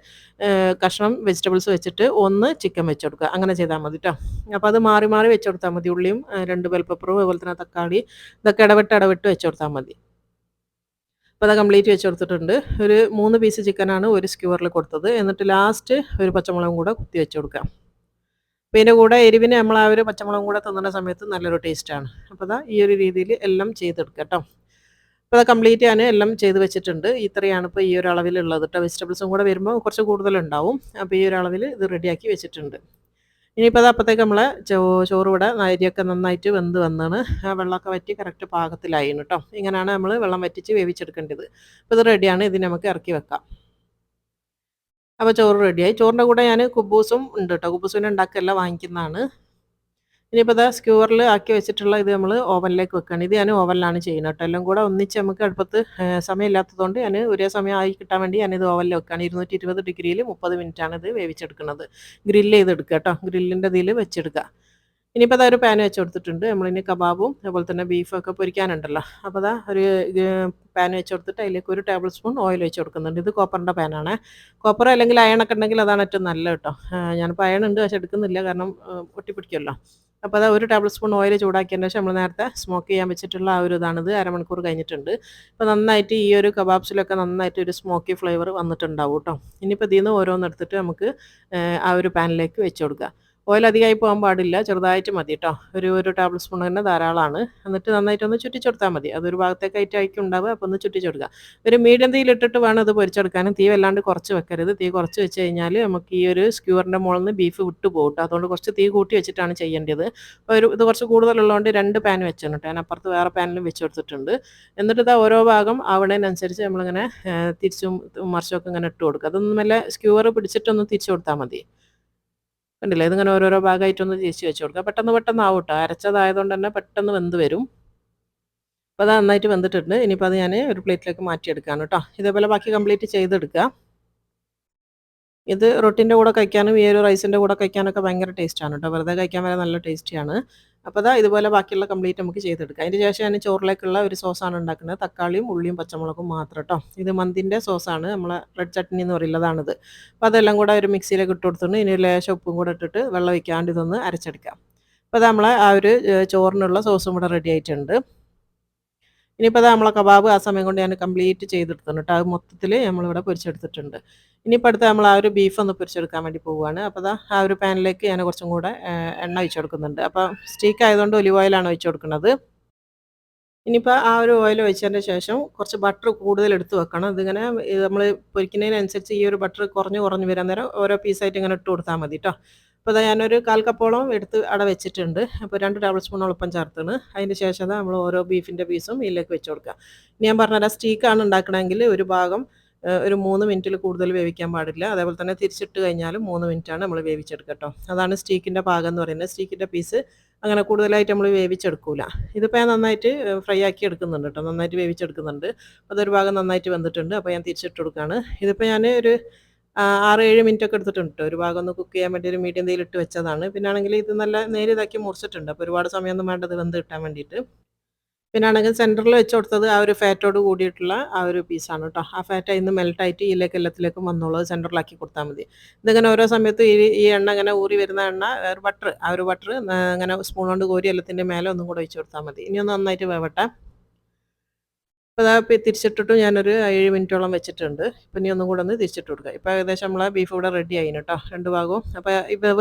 കഷ്ണം വെജിറ്റബിൾസ് വെച്ചിട്ട് 1 ചിക്കൻ വെച്ച് കൊടുക്കുക. അങ്ങനെ ചെയ്താൽ മതി കേട്ടോ. അപ്പോൾ അത് മാറി മാറി വെച്ച് കൊടുത്താൽ മതി. ഉള്ളിയും 2 ബെൽ പെപ്പറും അതുപോലെ തന്നെ തക്കാളി ഇതൊക്കെ ഇടവിട്ട് വെച്ച് കൊടുത്താൽ മതി. അപ്പോൾ അത് കംപ്ലീറ്റ് വെച്ച് കൊടുത്തിട്ടുണ്ട്. ഒരു 3 പീസ് ചിക്കനാണ് ഒരു സ്ക്യൂവറിൽ കൊടുത്തത്. എന്നിട്ട് ലാസ്റ്റ് ഒരു പച്ചമുളകും കൂടെ കുത്തി വെച്ച് കൊടുക്കാം. അപ്പോൾ ഇതിൻ്റെ കൂടെ എരിവിന് നമ്മൾ ആ ഒരു പച്ചമുളകും കൂടെ തിന്നുന്ന സമയത്ത് നല്ലൊരു ടേസ്റ്റാണ്. അപ്പോൾ അതാ ഈ ഒരു രീതിയിൽ എല്ലാം ചെയ്തെടുക്കുക കേട്ടോ. അപ്പോൾ അത് കംപ്ലീറ്റ് ഞാൻ എല്ലാം ചെയ്ത് വെച്ചിട്ടുണ്ട്. ഇത്രയാണ് ഇപ്പോൾ ഈ ഒരു അളവിലുള്ളത് കേട്ടോ. വെജിറ്റബിൾസും കൂടെ വരുമ്പോൾ കുറച്ച് കൂടുതലുണ്ടാവും. അപ്പോൾ ഈ ഒരു അളവിൽ ഇത് റെഡിയാക്കി വെച്ചിട്ടുണ്ട്. ഇനിയിപ്പോൾ അത് അപ്പോഴത്തേക്ക് നമ്മളെ ചോറ് ഇവിടെ അരിയൊക്കെ നന്നായിട്ട് വെന്ത് വന്നാണ്. ആ വെള്ളമൊക്കെ വറ്റി കറക്റ്റ് പാകത്തിലായിന് കേട്ടോ. ഇങ്ങനെയാണ് നമ്മൾ വെള്ളം വറ്റിച്ച് വേവിച്ചെടുക്കേണ്ടത്. അപ്പോൾ ഇത് റെഡിയാണ്. ഇത് നമുക്ക് ഇറക്കി വെക്കാം. അപ്പോൾ ചോറ് റെഡിയായി. ചോറിൻ്റെ കൂടെ ഞാൻ കുബൂസും ഉണ്ട് കേട്ടോ. കുബൂസ് പിന്നെ ഉണ്ടാക്കുകയല്ല, വാങ്ങിക്കുന്നതാണ്. ഇനിയിപ്പോൾ ഇതാ സ്ക്യൂവറിൽ ആക്കി വെച്ചിട്ടുള്ള ഇത് നമ്മൾ ഓവനിലേക്ക് വെക്കുകയാണ്. ഇത് ഞാൻ ഓവനിലാണ് ചെയ്യുന്നത് കേട്ടോ. എല്ലാം കൂടെ ഒന്നിച്ച് നമുക്ക് അടുപ്പത്ത് സമയമില്ലാത്തതുകൊണ്ട് ഞാൻ ഒരേ സമയം ആയി കിട്ടാൻ വേണ്ടി ഞാനിത് ഓവനിൽ വെക്കുകയാണ്. 220 ഡിഗ്രിയിൽ 30 മിനിറ്റാണ് ഇത് വേവിച്ചെടുക്കുന്നത്. ഗ്രില്ല് ചെയ്തെടുക്കുക കേട്ടോ. ഗ്രില്ലിൻ്റെ ഇതിൽ വെച്ചെടുക്കുക. ഇനിയിപ്പോൾ അതാ ഒരു പാൻ വെച്ച് കൊടുത്തിട്ടുണ്ട്. നമ്മളിനി കബാബും അതുപോലെ തന്നെ ബീഫൊക്കെ പൊരിക്കാനുണ്ടല്ലോ. അപ്പോൾ അതാ ഒരു പാൻ വെച്ച് കൊടുത്തിട്ട് അതിലേക്ക് 1 ടേബിൾ സ്പൂൺ ഓയിൽ വെച്ച് കൊടുക്കുന്നുണ്ട്. ഇത് കോപ്പറിൻ്റെ പാനാണ്. കോപ്പർ അല്ലെങ്കിൽ അയണൊക്കെ ഉണ്ടെങ്കിൽ അതാണ് ഏറ്റവും നല്ലത് കേട്ടോ. ഞാനിപ്പോൾ അയൺ ഉണ്ട്, പക്ഷെ എടുക്കുന്നില്ല, കാരണം ഒട്ടിപ്പിടിക്കുമല്ലോ. അപ്പോൾ അതാ 1 ടേബിൾ സ്പൂൺ ഓയിൽ ചൂടാക്കിയതിന് ശേഷം നമ്മൾ നേരത്തെ സ്മോക്ക് ചെയ്യാൻ വെച്ചിട്ടുള്ള ആ ഒരു ഇതാണിത്. അരമണിക്കൂർ കഴിഞ്ഞിട്ടുണ്ട്. അപ്പോൾ നന്നായിട്ട് ഈ ഒരു കബാബ്സിലൊക്കെ നന്നായിട്ട് ഒരു സ്മോക്കി ഫ്ലേവർ വന്നിട്ടുണ്ടാവും കേട്ടോ. ഇനിയിപ്പോൾ ഇതിൽ നിന്ന് ഓരോന്നെടുത്തിട്ട് നമുക്ക് ആ ഒരു പാനിലേക്ക് വെച്ച് കൊടുക്കുക. ഓയിൽ അധികമായി പോകാൻ പാടില്ല, ചെറുതായിട്ട് മതി കേട്ടോ. ഒരു ടേബിൾ സ്പൂൺ തന്നെ ധാരാളമാണ്. എന്നിട്ട് നന്നായിട്ടൊന്ന് ചുറ്റിച്ചെടുത്താൽ മതി. അതൊരു ഭാഗത്തേക്കായിട്ട് ആയിരിക്കും ഉണ്ടാവുക. അപ്പോൾ ഒന്ന് ചുറ്റിച്ചെടുക്കുക. ഒരു മീഡിയം തീയിലിട്ടിട്ട് വേണം ഇത് പൊരിച്ചെടുക്കാനും. തീ വല്ലാണ്ട് കുറച്ച് വെക്കരുത്. തീ കുറച്ച് വെച്ച് കഴിഞ്ഞാൽ നമുക്ക് ഈ ഒരു സ്ക്യൂവറിൻ്റെ മുകളിൽ നിന്ന് ബീഫ് വിട്ടു പോകും കേട്ടോ. അതുകൊണ്ട് കുറച്ച് തീ കൂട്ടി വെച്ചിട്ടാണ് ചെയ്യേണ്ടത്. അപ്പോൾ ഇത് കുറച്ച് കൂടുതലുള്ളതുകൊണ്ട് 2 പാൻ വെച്ചാണ് കേട്ടോ. ഞാൻ അപ്പുറത്ത് വേറെ പാനിലും വെച്ച് കൊടുത്തിട്ടുണ്ട്. എന്നിട്ട് ഇതാ ഓരോ ഭാഗം ആവണതിനനുസരിച്ച് നമ്മളിങ്ങനെ തിരിച്ചും മറിച്ചൊക്കെ ഇങ്ങനെ ഇട്ട് കൊടുക്കുക. അതൊന്നും നല്ല സ്ക്യൂവർ പിടിച്ചിട്ടൊന്ന് തിരിച്ചു കൊടുത്താൽ മതി. കണ്ടില്ലേ, ഇതിങ്ങനെ ഓരോരോ ഭാഗമായിട്ടൊന്ന് തിരിച്ച് വെച്ച് കൊടുക്കുക. പെട്ടെന്ന് ആവും കേട്ടോ. അരച്ചതായതുകൊണ്ട് തന്നെ പെട്ടെന്ന് വെന്ത് വരും. അപ്പോൾ അത് നന്നായിട്ട് വെന്തിട്ടുണ്ട്. ഇനിയിപ്പോൾ അത് ഞാൻ ഒരു പ്ലേറ്റിലേക്ക് മാറ്റിയെടുക്കുകയാണ് കേട്ടോ. ഇതേപോലെ ബാക്കി കംപ്ലീറ്റ് ചെയ്തെടുക്കുക. ഇത് റൊട്ടിൻ്റെ കൂടെ കഴിക്കാനും ഈ ഒരു റൈസിൻ്റെ കൂടെ കഴിക്കാനൊക്കെ ഭയങ്കര ടേസ്റ്റാണ് കേട്ടോ. വെറുതെ കഴിക്കാൻ വരെ നല്ല ടേസ്റ്റിയാണ്. അപ്പോൾ അതാ ഇതുപോലെ ബാക്കിയുള്ള കംപ്ലീറ്റ് നമുക്ക് ചെയ്തെടുക്കാം. അതിന് ശേഷം ഞാൻ ചോറിലേക്കുള്ള ഒരു സോസാണ് ഉണ്ടാക്കുന്നത്. തക്കാളിയും ഉള്ളിയും പച്ചമുളകും മാത്രം കേട്ടോ. ഇത് മന്തിൻ്റെ സോസാണ്, നമ്മളെ റെഡ് ചട്നി എന്ന് പറയുന്നതാണിത്. അപ്പോൾ അതെല്ലാം കൂടെ ഒരു മിക്സിയിലേക്ക് ഇട്ട് കൊടുത്തിട്ടുണ്ട്. ഇനി ഒരു ലേശം ഉപ്പും കൂടെ ഇട്ടിട്ട് വെള്ളം ഒഴിക്കാണ്ട് ഇതൊന്ന് അരച്ചെടുക്കാം. അപ്പോൾ അത് നമ്മളെ ആ ഒരു ചോറിനുള്ള സോസും കൂടെ റെഡി ആയിട്ടുണ്ട്. ഇനിയിപ്പോൾ അത് നമ്മളെ കബാബ് ആ സമയം കൊണ്ട് ഞാൻ കംപ്ലീറ്റ് ചെയ്തെടുത്തിട്ടുണ്ട് കേട്ടോ. അത് മൊത്തത്തിൽ നമ്മളിവിടെ പൊരിച്ചെടുത്തിട്ടുണ്ട്. ഇനിയിപ്പോൾ അടുത്ത് നമ്മൾ ആ ഒരു ബീഫ് ഒന്ന് പൊരിച്ചെടുക്കാൻ വേണ്ടി പോവുകയാണ്. അപ്പോൾ ദാ ആ ഒരു പാനിലേക്ക് ഞാൻ കുറച്ചും കൂടെ എണ്ണ ഒഴിച്ച് കൊടുക്കുന്നുണ്ട്. അപ്പോൾ സ്റ്റീക്ക് ആയതുകൊണ്ട് ഒലിവ് ഓയിലാണ് ഒഴിച്ച് കൊടുക്കുന്നത്. ഇനിയിപ്പോൾ ആ ഒരു ഓയിൽ ഒഴിച്ചതിന് ശേഷം കുറച്ച് ബട്ടർ കൂടുതൽ എടുത്ത് വെക്കണം. ഇതിങ്ങനെ നമ്മൾ പൊരിക്കുന്നതിനനുസരിച്ച് ഈ ഒരു ബട്ടർ കുറഞ്ഞ് വരാൻ നേരം ഓരോ പീസായിട്ട് ഇങ്ങനെ ഇട്ട് കൊടുത്താൽ മതി കേട്ടോ. അപ്പോൾ അതാ ഞാനൊരു 1/4 കപ്പോളം എടുത്ത് അവിടെ വെച്ചിട്ടുണ്ട്. അപ്പോൾ 2 ടേബിൾ സ്പൂണോളം ഉപ്പം ചേർത്താണ്. അതിന് ശേഷം നമ്മൾ ഓരോ ബീഫിൻ്റെ പീസും ഇതിലേക്ക് വെച്ച് കൊടുക്കുക. ഇനി ഞാൻ പറഞ്ഞുതരാം, സ്റ്റീക്കാണ് ഉണ്ടാക്കണമെങ്കിൽ ഒരു ഭാഗം ഒരു 3 മിനിറ്റിൽ കൂടുതൽ വേവിക്കാൻ പാടില്ല. അതേപോലെ തന്നെ തിരിച്ചിട്ട് കഴിഞ്ഞാലും 3 മിനിറ്റാണ് നമ്മൾ വേവിച്ചെടുക്കുക ട്ടോ. അതാണ് സ്റ്റീക്കിൻ്റെ പാകം എന്ന് പറയുന്നത്. സ്റ്റീക്കിൻ്റെ പീസ് അങ്ങനെ കൂടുതലായിട്ട് നമ്മൾ വേവിച്ചെടുക്കൂല. ഇതിപ്പോൾ ഞാൻ നന്നായിട്ട് ഫ്രൈ ആക്കി എടുക്കുന്നുണ്ട് ട്ടോ. നന്നായിട്ട് വേവിച്ചെടുക്കുന്നുണ്ട്. അതൊരു ഭാഗം നന്നായിട്ട് വെന്തിട്ടുണ്ട്. അപ്പോൾ ഞാൻ തിരിച്ചിട്ട് കൊടുക്കുകയാണ്. ഇതിപ്പോൾ ഞാൻ ഒരു 6, 7 മിനിറ്റൊക്കെ എടുത്തിട്ടുണ്ട് ട്ടോ. ഒരു ഭാഗം ഒന്ന് കുക്ക് ചെയ്യാൻ വേണ്ടി ഒരു മീഡിയം തീയിലിട്ട് വെച്ചതാണ്. പിന്നാണെങ്കിൽ ഇത് നല്ല നേരിയതാക്കി മുറിച്ചിട്ടുണ്ട്. അപ്പോൾ ഒരുപാട് സമയമൊന്നും വേണ്ട ഇത് വെന്ത് കിട്ടാൻ വേണ്ടിയിട്ട്. പിന്നാണെങ്കിൽ സെൻറ്ററിൽ വെച്ച് കൊടുത്തത് ആ ഒരു ഫാറ്റോട് കൂടിയിട്ടുള്ള ആ ഒരു പീസാണ് കേട്ടോ. ആ ഫാറ്റ് അതിന്ന് മെൽട്ടായിട്ട് ഇതിലേക്ക് എല്ലാത്തിലേക്കും വന്നോളും. അത് സെൻറ്ററിലാക്കി കൊടുത്താൽ മതി. ഇതിങ്ങനെ ഓരോ സമയത്തും ഈ എണ്ണ ഇങ്ങനെ ഊറി വരുന്ന എണ്ണ ഒരു ബട്ടർ ആ ഒരു ബട്ടർ ഇങ്ങനെ സ്പൂൺ കൊണ്ട് കോരി എല്ലാത്തിൻ്റെ മേലെ ഒന്നും കൂടെ ഒഴിച്ച് കൊടുത്താൽ മതി. ഇനി ഒന്ന് നന്നായിട്ട് വേവട്ടെ. അപ്പോൾ ദാ തിരിച്ചിട്ടിട്ട് ഞാനൊരു 7 മിനിറ്റോളം വെച്ചിട്ടുണ്ട്. ഇപ്പം ഇനി ഒന്നും കൂടെ ഒന്ന് തിരിച്ചിട്ട് കൊടുക്കുക. ഇപ്പോൾ ഏകദേശം നമ്മളെ ബീഫ് ഇവിടെ റെഡി ആയിന് കേട്ടോ 2 ഭാഗവും. അപ്പോൾ ഈ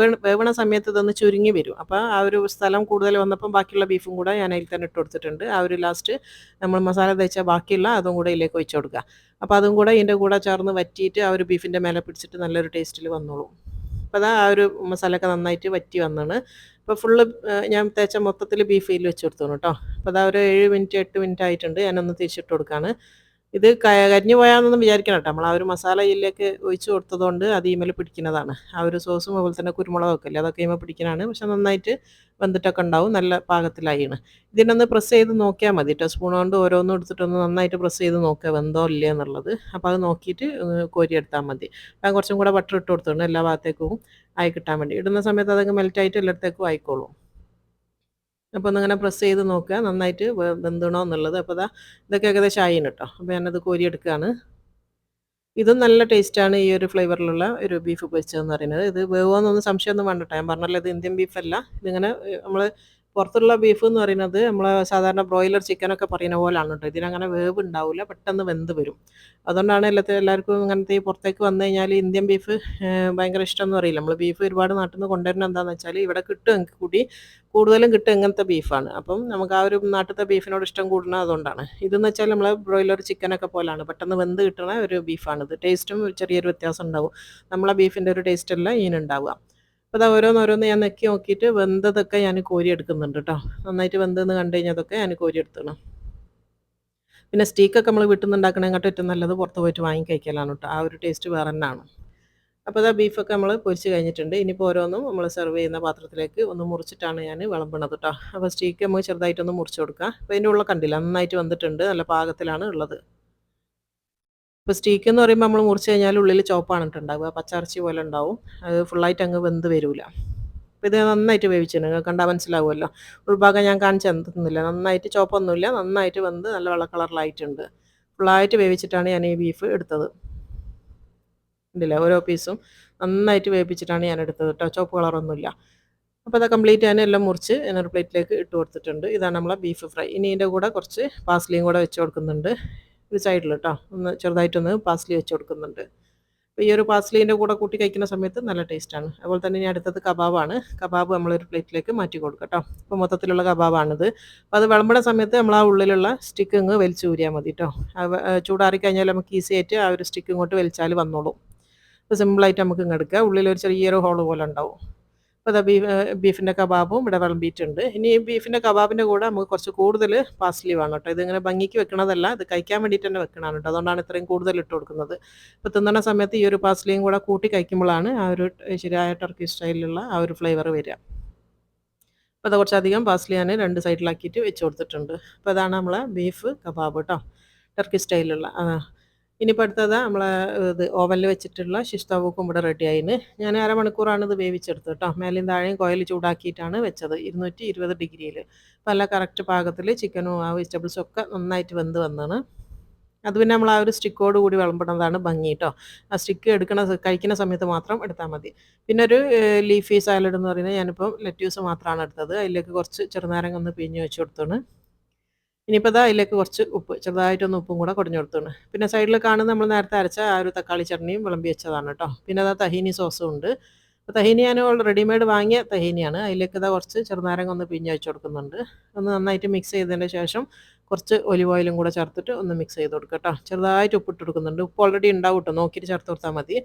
വേവണ സമയത്ത് ഇതൊന്ന് ചുരുങ്ങി വരും. അപ്പോൾ ആ ഒരു സ്ഥലം കൂടുതൽ വന്നപ്പം ബാക്കിയുള്ള ബീഫും കൂടെ ഞാൻ അതിൽ തന്നെ ഇട്ട് കൊടുത്തിട്ടുണ്ട്. ആ ഒരു ലാസ്റ്റ് നമ്മൾ മസാല തേച്ച ബാക്കിയുള്ള അതും കൂടെ ഇതിലേക്ക് ഒഴിച്ച് കൊടുക്കുക. അപ്പോൾ അതും കൂടെ ഇതിൻ്റെ കൂടെ ചേർന്ന് വറ്റിയിട്ട് ആ ഒരു ബീഫിൻ്റെ മേലെ പിടിച്ചിട്ട് നല്ലൊരു ടേസ്റ്റിൽ വന്നോളും. അപ്പോൾ അതാ ആ ഒരു മസാലയൊക്കെ നന്നായിട്ട് വറ്റി വന്നാണ്. ഇപ്പോൾ ഫുള്ള് ഞാൻ തേച്ച മൊത്തത്തിൽ ബീഫ് ഇതിൽ വെച്ച് കൊടുത്തോണം കേട്ടോ. അപ്പോൾ അതാ ഒരു 7 മിനിറ്റ് 8 മിനിറ്റ് ആയിട്ടുണ്ട്. ഞാനൊന്ന് തിരിച്ചിട്ട് കൊടുക്കുകയാണ്. ഇത് കരിഞ്ഞു പോയാന്നൊന്നും വിചാരിക്കണം കേട്ടോ. നമ്മൾ ആ ഒരു മസാല ഇതിലേക്ക് ഒഴിച്ച് കൊടുത്തതുകൊണ്ട് അത് ഈമേൽ പിടിക്കുന്നതാണ്. ആ ഒരു സോസും അതുപോലെ തന്നെ കുരുമുളകൊക്കെ ഇല്ലേ അതൊക്കെ ഈമേൽ പിടിക്കുന്നതാണ്. പക്ഷെ നന്നായിട്ട് വെന്തിട്ടൊക്കെ ഉണ്ടാവും. നല്ല പാകത്തിലായിണ്. ഇതിനൊന്ന് പ്രസ് ചെയ്ത് നോക്കിയാൽ മതി കേട്ടോ. സ്പൂൺ കൊണ്ട് ഓരോന്നും എടുത്തിട്ടൊന്ന് നന്നായിട്ട് പ്രസ് ചെയ്ത് നോക്കുക വെന്തോ ഇല്ലേ എന്നുള്ളത്. അപ്പോൾ അത് നോക്കിയിട്ട് കോരിയെടുത്താൽ മതി. ഞാൻ കുറച്ചും കൂടെ ബട്ടർ ഇട്ട് കൊടുത്തിട്ടുണ്ട് എല്ലാ ഭാഗത്തേക്കും ആയി കിട്ടാൻ വേണ്ടി. ഇടുന്ന സമയത്ത് അതങ്ങ് മെൽറ്റായിട്ട് എല്ലായിടത്തേക്കും ആയിക്കോളും. അപ്പോൾ ഒന്നിങ്ങനെ പ്രസ് ചെയ്ത് നോക്കുക നന്നായിട്ട് വെന്തണോ എന്നുള്ളത്. അപ്പോൾ ഇതൊക്കെ ഏകദേശം ആയിന് കേട്ടോ. അപ്പോൾ ഞാനത് കോരിയെടുക്കുകയാണ്. ഇതും നല്ല ടേസ്റ്റാണ് ഈ ഒരു ഫ്ലേവറിലുള്ള ഒരു ബീഫ് പൊരിച്ചതെന്ന് പറയുന്നത്. ഇത് വേവോന്നൊന്നും സംശയമൊന്നും വേണ്ട കേട്ടോ. ഞാൻ പറഞ്ഞല്ലോ ഇത് ഇന്ത്യൻ ബീഫല്ല. ഇതിങ്ങനെ നമ്മൾ പുറത്തുള്ള ബീഫ് എന്ന് പറയുന്നത് നമ്മൾ സാധാരണ ബ്രോയിലർ ചിക്കനൊക്കെ പറയുന്ന പോലാണ് കേട്ടോ. ഇതിനങ്ങനെ വേവ് ഉണ്ടാവില്ല. പെട്ടെന്ന് വെന്ത് വരും. അതുകൊണ്ടാണ് എല്ലാവർക്കും ഇങ്ങനത്തെ ഈ പുറത്തേക്ക് വന്നു കഴിഞ്ഞാൽ ഇന്ത്യൻ ബീഫ് ഭയങ്കര ഇഷ്ടമൊന്നും അറിയില്ല. നമ്മൾ ബീഫ് ഒരുപാട് നാട്ടിൽ നിന്ന് കൊണ്ടുവരുന്നത് എന്താണെന്ന് വെച്ചാൽ ഇവിടെ കിട്ടും എനിക്ക് കൂടുതലും കിട്ടും ഇങ്ങനത്തെ ബീഫാണ്. അപ്പം നമുക്ക് ആ ഒരു നാട്ടിലത്തെ ബീഫിനോട് ഇഷ്ടം കൂടുന്നത് അതുകൊണ്ടാണ്. ഇതെന്ന് വെച്ചാൽ നമ്മൾ ബ്രോയിലർ ചിക്കനൊക്കെ പോലാണ് പെട്ടെന്ന് വെന്ത് കിട്ടുന്ന ഒരു ബീഫാണിത്. ടേസ്റ്റും ചെറിയൊരു വ്യത്യാസം ഉണ്ടാവും. നമ്മളെ ബീഫിൻ്റെ ഒരു ടേസ്റ്റല്ല ഇതിനുണ്ടാവുക. അപ്പോൾ അത് ഓരോന്നോരോന്ന് ഞാൻ നെക്കി നോക്കിയിട്ട് വെന്തതൊക്കെ ഞാൻ കോരിയെടുക്കുന്നുണ്ട് കേട്ടോ. നന്നായിട്ട് വെന്തെന്ന് കണ്ടു കഴിഞ്ഞാൽ അതൊക്കെ ഞാൻ കോരിയെടുക്കണം. പിന്നെ സ്റ്റീക്കൊക്കെ നമ്മൾ വീട്ടിൽ നിന്ന് ഉണ്ടാക്കണേക്കാട്ടും ഏറ്റവും നല്ലത് പുറത്ത് പോയിട്ട് വാങ്ങി കഴിക്കലാണ് കേട്ടോ. ആ ഒരു ടേസ്റ്റ് വേറെ തന്നെയാണ്. അപ്പോൾ അതാ ബീഫൊക്കെ നമ്മൾ പൊരിച്ച് കഴിഞ്ഞിട്ടുണ്ട്. ഇനിയിപ്പോൾ ഓരോന്നും നമ്മൾ സെർവ് ചെയ്യുന്ന പാത്രത്തിലേക്ക് ഒന്ന് മുറിച്ചിട്ടാണ് ഞാൻ വിളമ്പണത് കേട്ടോ. അപ്പോൾ സ്റ്റീക്ക് നമുക്ക് ചെറുതായിട്ടൊന്ന് മുറിച്ച് കൊടുക്കുക. അപ്പോൾ അതിൻ്റെ ഉള്ള കണ്ടില്ല നന്നായിട്ട് വന്നിട്ടുണ്ട്. നല്ല പാകത്തിലാണ് ഉള്ളത്. ഇപ്പോൾ സ്റ്റീക്ക് എന്ന് പറയുമ്പോൾ നമ്മൾ മുറിച്ച് കഴിഞ്ഞാൽ ഉള്ളിൽ ചോപ്പാണ് ഉണ്ടാവുക. പച്ചയിറച്ചി പോലെ ഉണ്ടാവും. അത് ഫുള്ളായിട്ട് അങ്ങ് വെന്ത് വരില്ല. അപ്പോൾ ഇത് നന്നായിട്ട് വേവിച്ചിട്ടുണ്ട്. നിങ്ങൾക്ക് കണ്ടാൽ മനസ്സിലാവുമല്ലോ. ഉൾഭാഗം ഞാൻ കാണിച്ച് തന്നില്ല. നന്നായിട്ട് ചോപ്പൊന്നുമില്ല. നന്നായിട്ട് വെന്ത് നല്ല വെള്ള കളറിലായിട്ടുണ്ട്. ഫുള്ളായിട്ട് വേവിച്ചിട്ടാണ് ഞാൻ ഈ ബീഫ് എടുത്തത്. ഉണ്ടല്ലേ ഓരോ പീസും നന്നായിട്ട് വേവിച്ചിട്ടാണ് ഞാൻ എടുത്തത് കേട്ടോ. ചുവപ്പ് കളറൊന്നുമില്ല. അപ്പോൾ അത് കംപ്ലീറ്റ് ഞാൻ എല്ലാം മുറിച്ച് ഞാനൊരു പ്ലേറ്റിലേക്ക് ഇട്ട് കൊടുത്തിട്ടുണ്ട്. ഇതാണ് നമ്മളെ ബീഫ് ഫ്രൈ. ഇനി ഇതിൻ്റെ കൂടെ കുറച്ച് പാസ്ലിയും കൂടെ വെച്ച് കൊടുക്കുന്നുണ്ട്. ഒരു സൈഡിൽ കേട്ടോ. ഒന്ന് ചെറുതായിട്ടൊന്ന് പാസ്ലി വെച്ച് കൊടുക്കുന്നുണ്ട്. അപ്പോൾ ഈ ഒരു പാസ്ലീൻ്റെ കൂടെ കൂട്ടി കഴിക്കുന്ന സമയത്ത് നല്ല ടേസ്റ്റാണ്. അതുപോലെ തന്നെ ഇനി അടുത്തത് കബാബാണ്. കബാബ് നമ്മളൊരു പ്ലേറ്റിലേക്ക് മാറ്റി കൊടുക്കാം കേട്ടോ. അപ്പോൾ മൊത്തത്തിലുള്ള കബാബാണിത്. അപ്പോൾ അത് വിളമ്പുന്ന സമയത്ത് നമ്മൾ ആ ഉള്ളിലുള്ള സ്റ്റിക്ക് അങ്ങ് വലിച്ച് ഊരിയാൽ മതി കേട്ടോ. ചൂടാറി കഴിഞ്ഞാൽ നമുക്ക് ഈസി ആയിട്ട് ആ ഒരു സ്റ്റിക്ക് ഇങ്ങോട്ട് വലിച്ചാൽ വന്നോളും. അപ്പോൾ സിമ്പിളായിട്ട് നമുക്ക് ഇങ്ങ് എടുക്കാം. ഉള്ളിലൊരു ചെറിയൊരു ഹോള് പോലെ ഉണ്ടാവും. അപ്പോൾ അതാ ബീഫിൻ്റെ കബാബും ഇവിടെ വിളമ്പിയിട്ടുണ്ട്. ഇനി ഈ ബീഫിൻ്റെ കബാബിൻ്റെ കൂടെ നമുക്ക് കുറച്ച് കൂടുതൽ പാസ്ലി വേണം കേട്ടോ. ഇതിങ്ങനെ ഭംഗിക്ക് വെക്കണതല്ല, ഇത് കഴിക്കാൻ വേണ്ടിയിട്ട് തന്നെ വെക്കണതാണ് കേട്ടോ. അതുകൊണ്ടാണ് ഇത്രയും കൂടുതൽ ഇട്ട് കൊടുക്കുന്നത്. ഇപ്പോൾ തിന്നണ സമയത്ത് ഈ ഒരു പാസ്ലിയും കൂടെ കൂട്ടി കഴിക്കുമ്പോഴാണ് ആ ഒരു ശരിയായ ടർക്കി സ്റ്റൈലിലുള്ള ആ ഒരു ഫ്ലേവർ വരിക. അപ്പോൾ അത് കുറച്ചധികം പാസ്ലി ഞാൻ 2 സൈഡിലാക്കിയിട്ട് വെച്ച് കൊടുത്തിട്ടുണ്ട്. അപ്പോൾ അതാണ് നമ്മളെ ബീഫ് കബാബ് കേട്ടോ. ടർക്കി സ്റ്റൈലുള്ള ഇനിയിപ്പോൾ അടുത്തത് നമ്മളെ ഇത് ഓവനിൽ വെച്ചിട്ടുള്ള ശിഷ് തവൂക്കും ഇവിടെ റെഡി ആയിന്. ഞാൻ അരമണിക്കൂറാണ് ഇത് വേവിച്ചെടുത്തത് കേട്ടോ. മേലെയും താഴെയും കോയിൽ ചൂടാക്കിയിട്ടാണ് വെച്ചത് 220 ഡിഗ്രിയിൽ. അപ്പോൾ നല്ല കറക്റ്റ് പാകത്തിൽ ചിക്കനും ആ വെജിറ്റബിൾസും ഒക്കെ നന്നായിട്ട് വെന്ത് വന്നാണ്. അത് പിന്നെ നമ്മൾ ആ ഒരു സ്റ്റിക്കോട് കൂടി വിളമ്പണതാണ് ഭംഗി കേട്ടോ. ആ സ്റ്റിക്ക് കഴിക്കുന്ന സമയത്ത് മാത്രം എടുത്താൽ മതി. പിന്നെ ഒരു ലീഫി സാലഡ് എന്ന് പറയുന്നത് ഞാനിപ്പോൾ ലെറ്റ്യൂസ് മാത്രമാണ് എടുത്തത്. അതിലേക്ക് കുറച്ച് ചെറുനാരങ്ങ ഒന്ന് പിഴിഞ്ഞ് വെച്ച് കൊടുത്താണ്. ഇനിയിപ്പോൾ അതിലേക്ക് കുറച്ച് ഉപ്പ് ചെറുതായിട്ടൊന്ന് ഉപ്പും കൂടെ കുടഞ്ഞു കൊടുത്താണ്. പിന്നെ സൈഡിൽ കാണുന്ന നമ്മൾ നേരത്തെ അരച്ച ആ ഒരു തക്കാളി ചട്നിയും വിളമ്പി വെച്ചതാണ് കേട്ടോ. പിന്നെ തഹീനി സോസും ഉണ്ട്. അപ്പോൾ തഹീനി ഞാൻ റെഡിമെയ്ഡ് വാങ്ങിയ തഹീനിയാണ്. അതിലേക്ക് കുറച്ച് ചെറുനാരങ്ങ ഒന്ന് പിഴിഞ്ഞ് വെച്ച് കൊടുക്കുന്നുണ്ട്. ഒന്ന് നന്നായിട്ട് മിക്സ് ചെയ്തതിന് ശേഷം കുറച്ച് ഒലിവ് ഓയിലും കൂടെ ചേർത്തിട്ട് ഒന്ന് മിക്സ് ചെയ്ത് കൊടുക്കുക കേട്ടോ. ചെറുതായിട്ട് ഉപ്പിട്ട് കൊടുക്കുന്നുണ്ട്. ഉപ്പ് ഓൾറെഡി ഉണ്ടാവും കേട്ടോ. നോക്കിയിട്ട് ചേർത്ത് കൊടുത്താൽ മതി.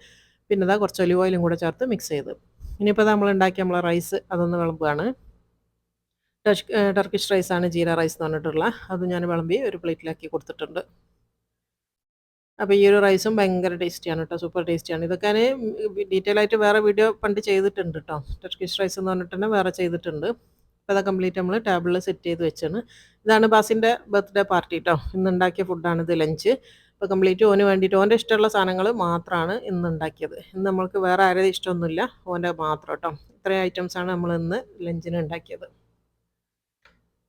പിന്നെ കുറച്ച് ഒലിവ് ഓയിലും കൂടെ ചേർത്ത് മിക്സ് ചെയ്ത്. ഇനിയിപ്പോൾ നമ്മൾ ഉണ്ടാക്കിയ നമ്മളെ റൈസ് അതൊന്ന് വിളമ്പുകയാണ്. ടർക്കിഷ് റൈസാണ് ജീര റൈസ് എന്ന് പറഞ്ഞിട്ടുള്ള അത് ഞാൻ വിളമ്പി ഒരു പ്ലേറ്റിലാക്കി കൊടുത്തിട്ടുണ്ട്. അപ്പോൾ ഈ ഒരു റൈസും ഭയങ്കര ടേസ്റ്റിയാണ് കേട്ടോ. സൂപ്പർ ടേസ്റ്റിയാണ്. ഇതൊക്കെ ഞാന് ഡീറ്റെയിൽ ആയിട്ട് വേറെ വീഡിയോ പണ്ട് ചെയ്തിട്ടുണ്ട് ട്ടോ. ടർക്കിഷ് റൈസ് എന്ന് പറഞ്ഞിട്ട് തന്നെ വേറെ ചെയ്തിട്ടുണ്ട്. അപ്പോൾ അത് കംപ്ലീറ്റ് നമ്മൾ ടേബിളിൽ സെറ്റ് ചെയ്ത് വെച്ചാണ്. ഇതാണ് ബാസിൻ്റെ ബർത്ത്ഡേ പാർട്ടി ട്ടോ. ഇന്നുണ്ടാക്കിയ ഫുഡാണിത് ലഞ്ച്. അപ്പോൾ കംപ്ലീറ്റ് ഓന് വേണ്ടിയിട്ട് ഓൻ്റെ ഇഷ്ടമുള്ള സാധനങ്ങൾ മാത്രമാണ് ഇന്ന് ഉണ്ടാക്കിയത്. ഇന്ന് നമ്മൾക്ക് വേറെ ആരുടെയും ഇഷ്ടമൊന്നുമില്ല. ഓൻ്റെ മാത്രം ട്ടോ. ഇത്രയും ഐറ്റംസാണ് നമ്മൾ ഇന്ന് ലഞ്ചിന് ഉണ്ടാക്കിയത്.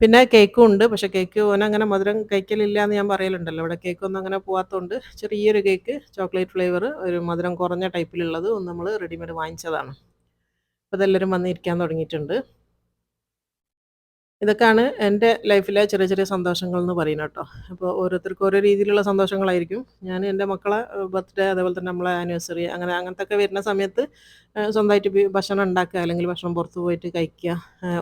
പിന്നെ കേക്കും ഉണ്ട്. പക്ഷേ കേക്ക് ഓനങ്ങനെ മധുരം കഴിക്കലില്ല എന്ന് ഞാൻ പറയലുണ്ടല്ലോ. ഇവിടെ കേക്കൊന്നും അങ്ങനെ പോവാത്തോണ്ട് ചെറിയൊരു കേക്ക് ചോക്ലേറ്റ് ഫ്ലേവർ ഒരു മധുരം കുറഞ്ഞ ടൈപ്പിലുള്ളത് ഒന്ന് നമ്മൾ റെഡിമെയ്ഡ് വാങ്ങിച്ചതാണ്. അപ്പോൾ ഇതെല്ലാവരും വന്നിരിക്കാൻ തുടങ്ങിയിട്ടുണ്ട്. ഇതൊക്കെയാണ് എൻ്റെ ലൈഫിലെ ചെറിയ ചെറിയ സന്തോഷങ്ങൾ എന്ന് പറയുന്നത് കേട്ടോ. അപ്പോൾ ഓരോരുത്തർക്കും ഓരോ രീതിയിലുള്ള സന്തോഷങ്ങളായിരിക്കും. ഞാൻ എൻ്റെ മക്കളെ ബർത്ത്ഡേ അതേപോലെ തന്നെ നമ്മളെ ആനിവേഴ്സറി അങ്ങനത്തൊക്കെ വരുന്ന സമയത്ത് സ്വന്തമായിട്ട് ഭക്ഷണം ഉണ്ടാക്കുക അല്ലെങ്കിൽ ഭക്ഷണം പുറത്ത് പോയിട്ട് കഴിക്കുക,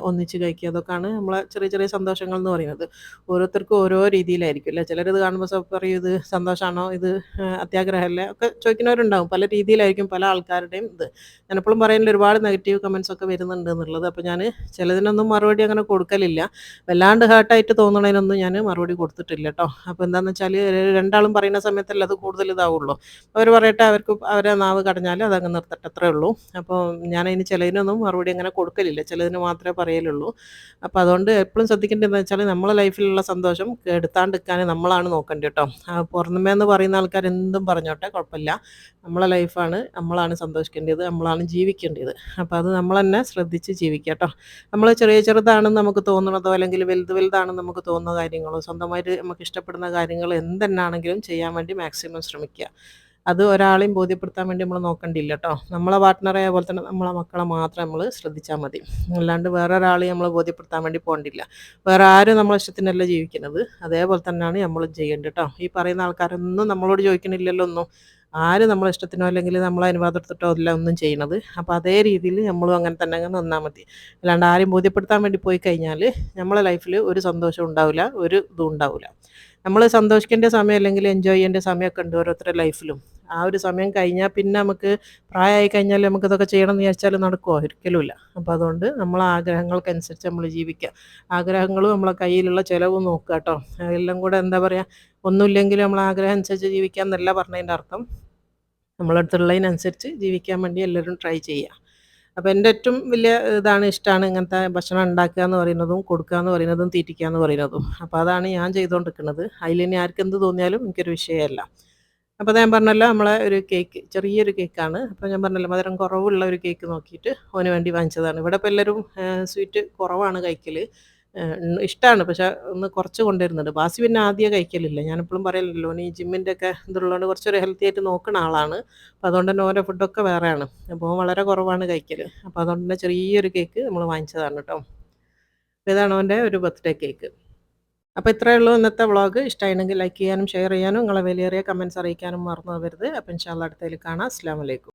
ഒന്നിച്ച് കഴിക്കുക അതൊക്കെയാണ് നമ്മളെ ചെറിയ ചെറിയ സന്തോഷങ്ങൾ എന്ന് പറയുന്നത്. ഓരോരുത്തർക്കും ഓരോ രീതിയിലായിരിക്കും അല്ലേ. ചിലരിത് കാണുമ്പോൾ പറയും ഇത് സന്തോഷമാണോ, ഇത് അത്യാഗ്രഹമല്ലേ ഒക്കെ ചോദിക്കുന്നവരുണ്ടാവും. പല രീതിയിലായിരിക്കും പല ആൾക്കാരുടെയും ഇത്. ഞാനെപ്പോഴും പറയുന്നില്ല ഒരുപാട് നെഗറ്റീവ് കമൻസ് ഒക്കെ വരുന്നുണ്ട് എന്നുള്ളത്. അപ്പോൾ ഞാൻ ചിലതിനൊന്നും മറുപടി അങ്ങനെ കൊടുക്കലില്ല. വല്ലാണ്ട് ഹേർട്ടായിട്ട് തോന്നണതിനൊന്നും ഞാൻ മറുപടി കൊടുത്തിട്ടില്ല ട്ടോ. അപ്പോൾ എന്താണെന്ന് വെച്ചാൽ രണ്ടാളും പറയുന്ന സമയത്തല്ലേ അത് കൂടുതൽ ഇതാവുള്ളൂ. അവർ പറയട്ടെ, അവർക്ക് അവരെ നാവ് കടഞ്ഞാൽ അതങ്ങ് നിർത്തട്ടെ, അത്രേ ഉള്ളൂ. അപ്പോൾ ഞാനതിന് ചിലതിനൊന്നും മറുപടി അങ്ങനെ കൊടുക്കലില്ല. ചിലതിന് മാത്രമേ പറയലുള്ളൂ. അപ്പോൾ അതുകൊണ്ട് എപ്പോഴും ശ്രദ്ധിക്കേണ്ടതെന്ന് വെച്ചാൽ നമ്മളെ ലൈഫിലുള്ള സന്തോഷം കെടുത്താണ്ടിരിക്കാൻ നമ്മളാണ് നോക്കേണ്ടത് കേട്ടോ. പുറമേ എന്ന് പറയുന്ന ആൾക്കാർ എന്തും പറഞ്ഞോട്ടെ കുഴപ്പമില്ല. നമ്മളെ ലൈഫാണ്, നമ്മളാണ് സന്തോഷിക്കേണ്ടത്, നമ്മളാണ് ജീവിക്കേണ്ടത്. അപ്പോൾ അത് നമ്മൾ തന്നെ ശ്രദ്ധിച്ച് ജീവിക്കുക കേട്ടോ. നമ്മൾ ചെറിയ ചെറുതാണെന്ന് നമുക്ക് തോന്നുന്നതോ അല്ലെങ്കിൽ വലുത് വലുതാണെന്ന് നമുക്ക് തോന്നുന്ന കാര്യങ്ങളോ സ്വന്തമായിട്ട് നമുക്ക് ഇഷ്ടപ്പെടുന്ന കാര്യങ്ങൾ എന്തെന്നാണെങ്കിലും ചെയ്യാൻ വേണ്ടി മാക്സിമം ശ്രമിക്കുക. അത് ഒരാളെയും ബോധ്യപ്പെടുത്താൻ വേണ്ടി നമ്മൾ നോക്കണ്ടില്ല കേട്ടോ. നമ്മളെ പാർട്ട്ണറെ അതുപോലെ തന്നെ നമ്മളെ മക്കളെ മാത്രം നമ്മൾ ശ്രദ്ധിച്ചാൽ മതി. അല്ലാണ്ട് വേറെ ഒരാളെയും നമ്മൾ ബോധ്യപ്പെടുത്താൻ വേണ്ടി പോകണ്ടില്ല. വേറെ ആരും നമ്മളെ ഇഷ്ടത്തിനല്ല ജീവിക്കുന്നത്. അതേപോലെ തന്നെയാണ് നമ്മളും ചെയ്യേണ്ടത് കേട്ടോ. ഈ പറയുന്ന ആൾക്കാരൊന്നും നമ്മളോട് ചോദിക്കണില്ലല്ലോ ഒന്നും. ആരും നമ്മളെ ഇഷ്ടത്തിനോ അല്ലെങ്കിൽ നമ്മളെ അനുവാദം എടുത്തിട്ടോ അല്ല ഒന്നും ചെയ്യണത്. അപ്പോൾ അതേ രീതിയിൽ നമ്മളും അങ്ങനെ തന്നെ അങ്ങ് നിന്നാൽ മതി. അല്ലാണ്ട് ആരെയും ബോധ്യപ്പെടുത്താൻ വേണ്ടി പോയി കഴിഞ്ഞാൽ നമ്മളെ ലൈഫിൽ ഒരു സന്തോഷവും ഉണ്ടാവില്ല, ഒരു ഇതും ഉണ്ടാവില്ല. നമ്മൾ സന്തോഷിക്കേണ്ട സമയം അല്ലെങ്കിൽ എൻജോയ് ചെയ്യേണ്ട സമയമൊക്കെ ഉണ്ട് ഓരോരുത്തരുടെ ലൈഫിലും. ആ ഒരു സമയം കഴിഞ്ഞാൽ പിന്നെ നമുക്ക് പ്രായമായി കഴിഞ്ഞാൽ നമുക്കിതൊക്കെ ചെയ്യണം എന്ന് വിചാരിച്ചാൽ നടക്കുമോ? ഒരിക്കലുമില്ല. അപ്പോൾ അതുകൊണ്ട് നമ്മളെ ആഗ്രഹങ്ങൾക്കനുസരിച്ച് നമ്മൾ ജീവിക്കുക. ആഗ്രഹങ്ങളും നമ്മളെ കയ്യിലുള്ള ചിലവും നോക്കുക കേട്ടോ. എല്ലാം കൂടെ എന്താ പറയുക, ഒന്നുമില്ലെങ്കിലും നമ്മൾ ആഗ്രഹം അനുസരിച്ച് ജീവിക്കുക എന്നല്ല പറഞ്ഞതിൻ്റെ അർത്ഥം. നമ്മളെ അടുത്തുള്ളതിനനുസരിച്ച് ജീവിക്കാൻ വേണ്ടി എല്ലാവരും ട്രൈ ചെയ്യുക. അപ്പോൾ എൻ്റെ ഏറ്റവും വലിയ ഇഷ്ടമാണ് ഇങ്ങനത്തെ ഭക്ഷണം ഉണ്ടാക്കുക എന്ന് പറയുന്നതും കൊടുക്കുക എന്ന് പറയുന്നതും തീറ്റിക്കുക എന്ന് പറയുന്നതും. അപ്പോൾ അതാണ് ഞാൻ ചെയ്തുകൊണ്ടിരിക്കുന്നത്. അതിലിനി ആർക്കെന്ത് തോന്നിയാലും എനിക്കൊരു വിഷയമല്ല. അപ്പോൾ ഞാൻ പറഞ്ഞല്ലോ നമ്മളെ ഒരു കേക്ക് ചെറിയൊരു കേക്കാണ്. അപ്പോൾ ഞാൻ പറഞ്ഞല്ലോ മധുരം കുറവുള്ള ഒരു കേക്ക് നോക്കിയിട്ട് ഓന് വേണ്ടി വാങ്ങിച്ചതാണ്. ഇവിടെ ഇപ്പോൾ എല്ലാവരും സ്വീറ്റ് കുറവാണ് കഴിക്കൽ. ഇഷ്ടമാണ്, പക്ഷേ ഒന്ന് കുറച്ച് കൊണ്ടുവരുന്നുണ്ട്. ബാസി പിന്നെ ആദ്യമേ കഴിക്കലില്ല. ഞാനെപ്പോഴും പറയലുണ്ടല്ലോ ഓന് ഈ ജിമ്മിൻ്റെ ഒക്കെ ഇതുള്ളതുകൊണ്ട് കുറച്ചൊരു ഹെൽത്തി ആയിട്ട് നോക്കുന്ന ആളാണ്. അപ്പോൾ അതുകൊണ്ട് തന്നെ ഓരോ ഫുഡൊക്കെ വേറെയാണ്. അപ്പോൾ ഓൻ വളരെ കുറവാണ് കഴിക്കൽ. അപ്പോൾ അതുകൊണ്ട് തന്നെ ചെറിയൊരു കേക്ക് നമ്മൾ വാങ്ങിച്ചതാണ് കേട്ടോ. അപ്പോൾ ഇതാണ് ഓൻ്റെ ഒരു ബർത്ത്ഡേ കേക്ക്. അപ്പോൾ ഇത്രയേ ഉള്ളൂ ഇന്നത്തെ വ്ളോഗ്. ഇഷ്ടമായിരുന്നെങ്കിൽ ലൈക്ക് ചെയ്യാനും ഷെയർ ചെയ്യാനും നിങ്ങളെ വിലയേറിയ കമൻറ്റ്സ് അറിയിക്കാനും മറന്നു പോകരുത്. അപ്പോൾ ഇൻഷാ അല്ലാഹ് അടുത്തതിൽ കാണാം. അസ്സലാമു അലൈക്കും.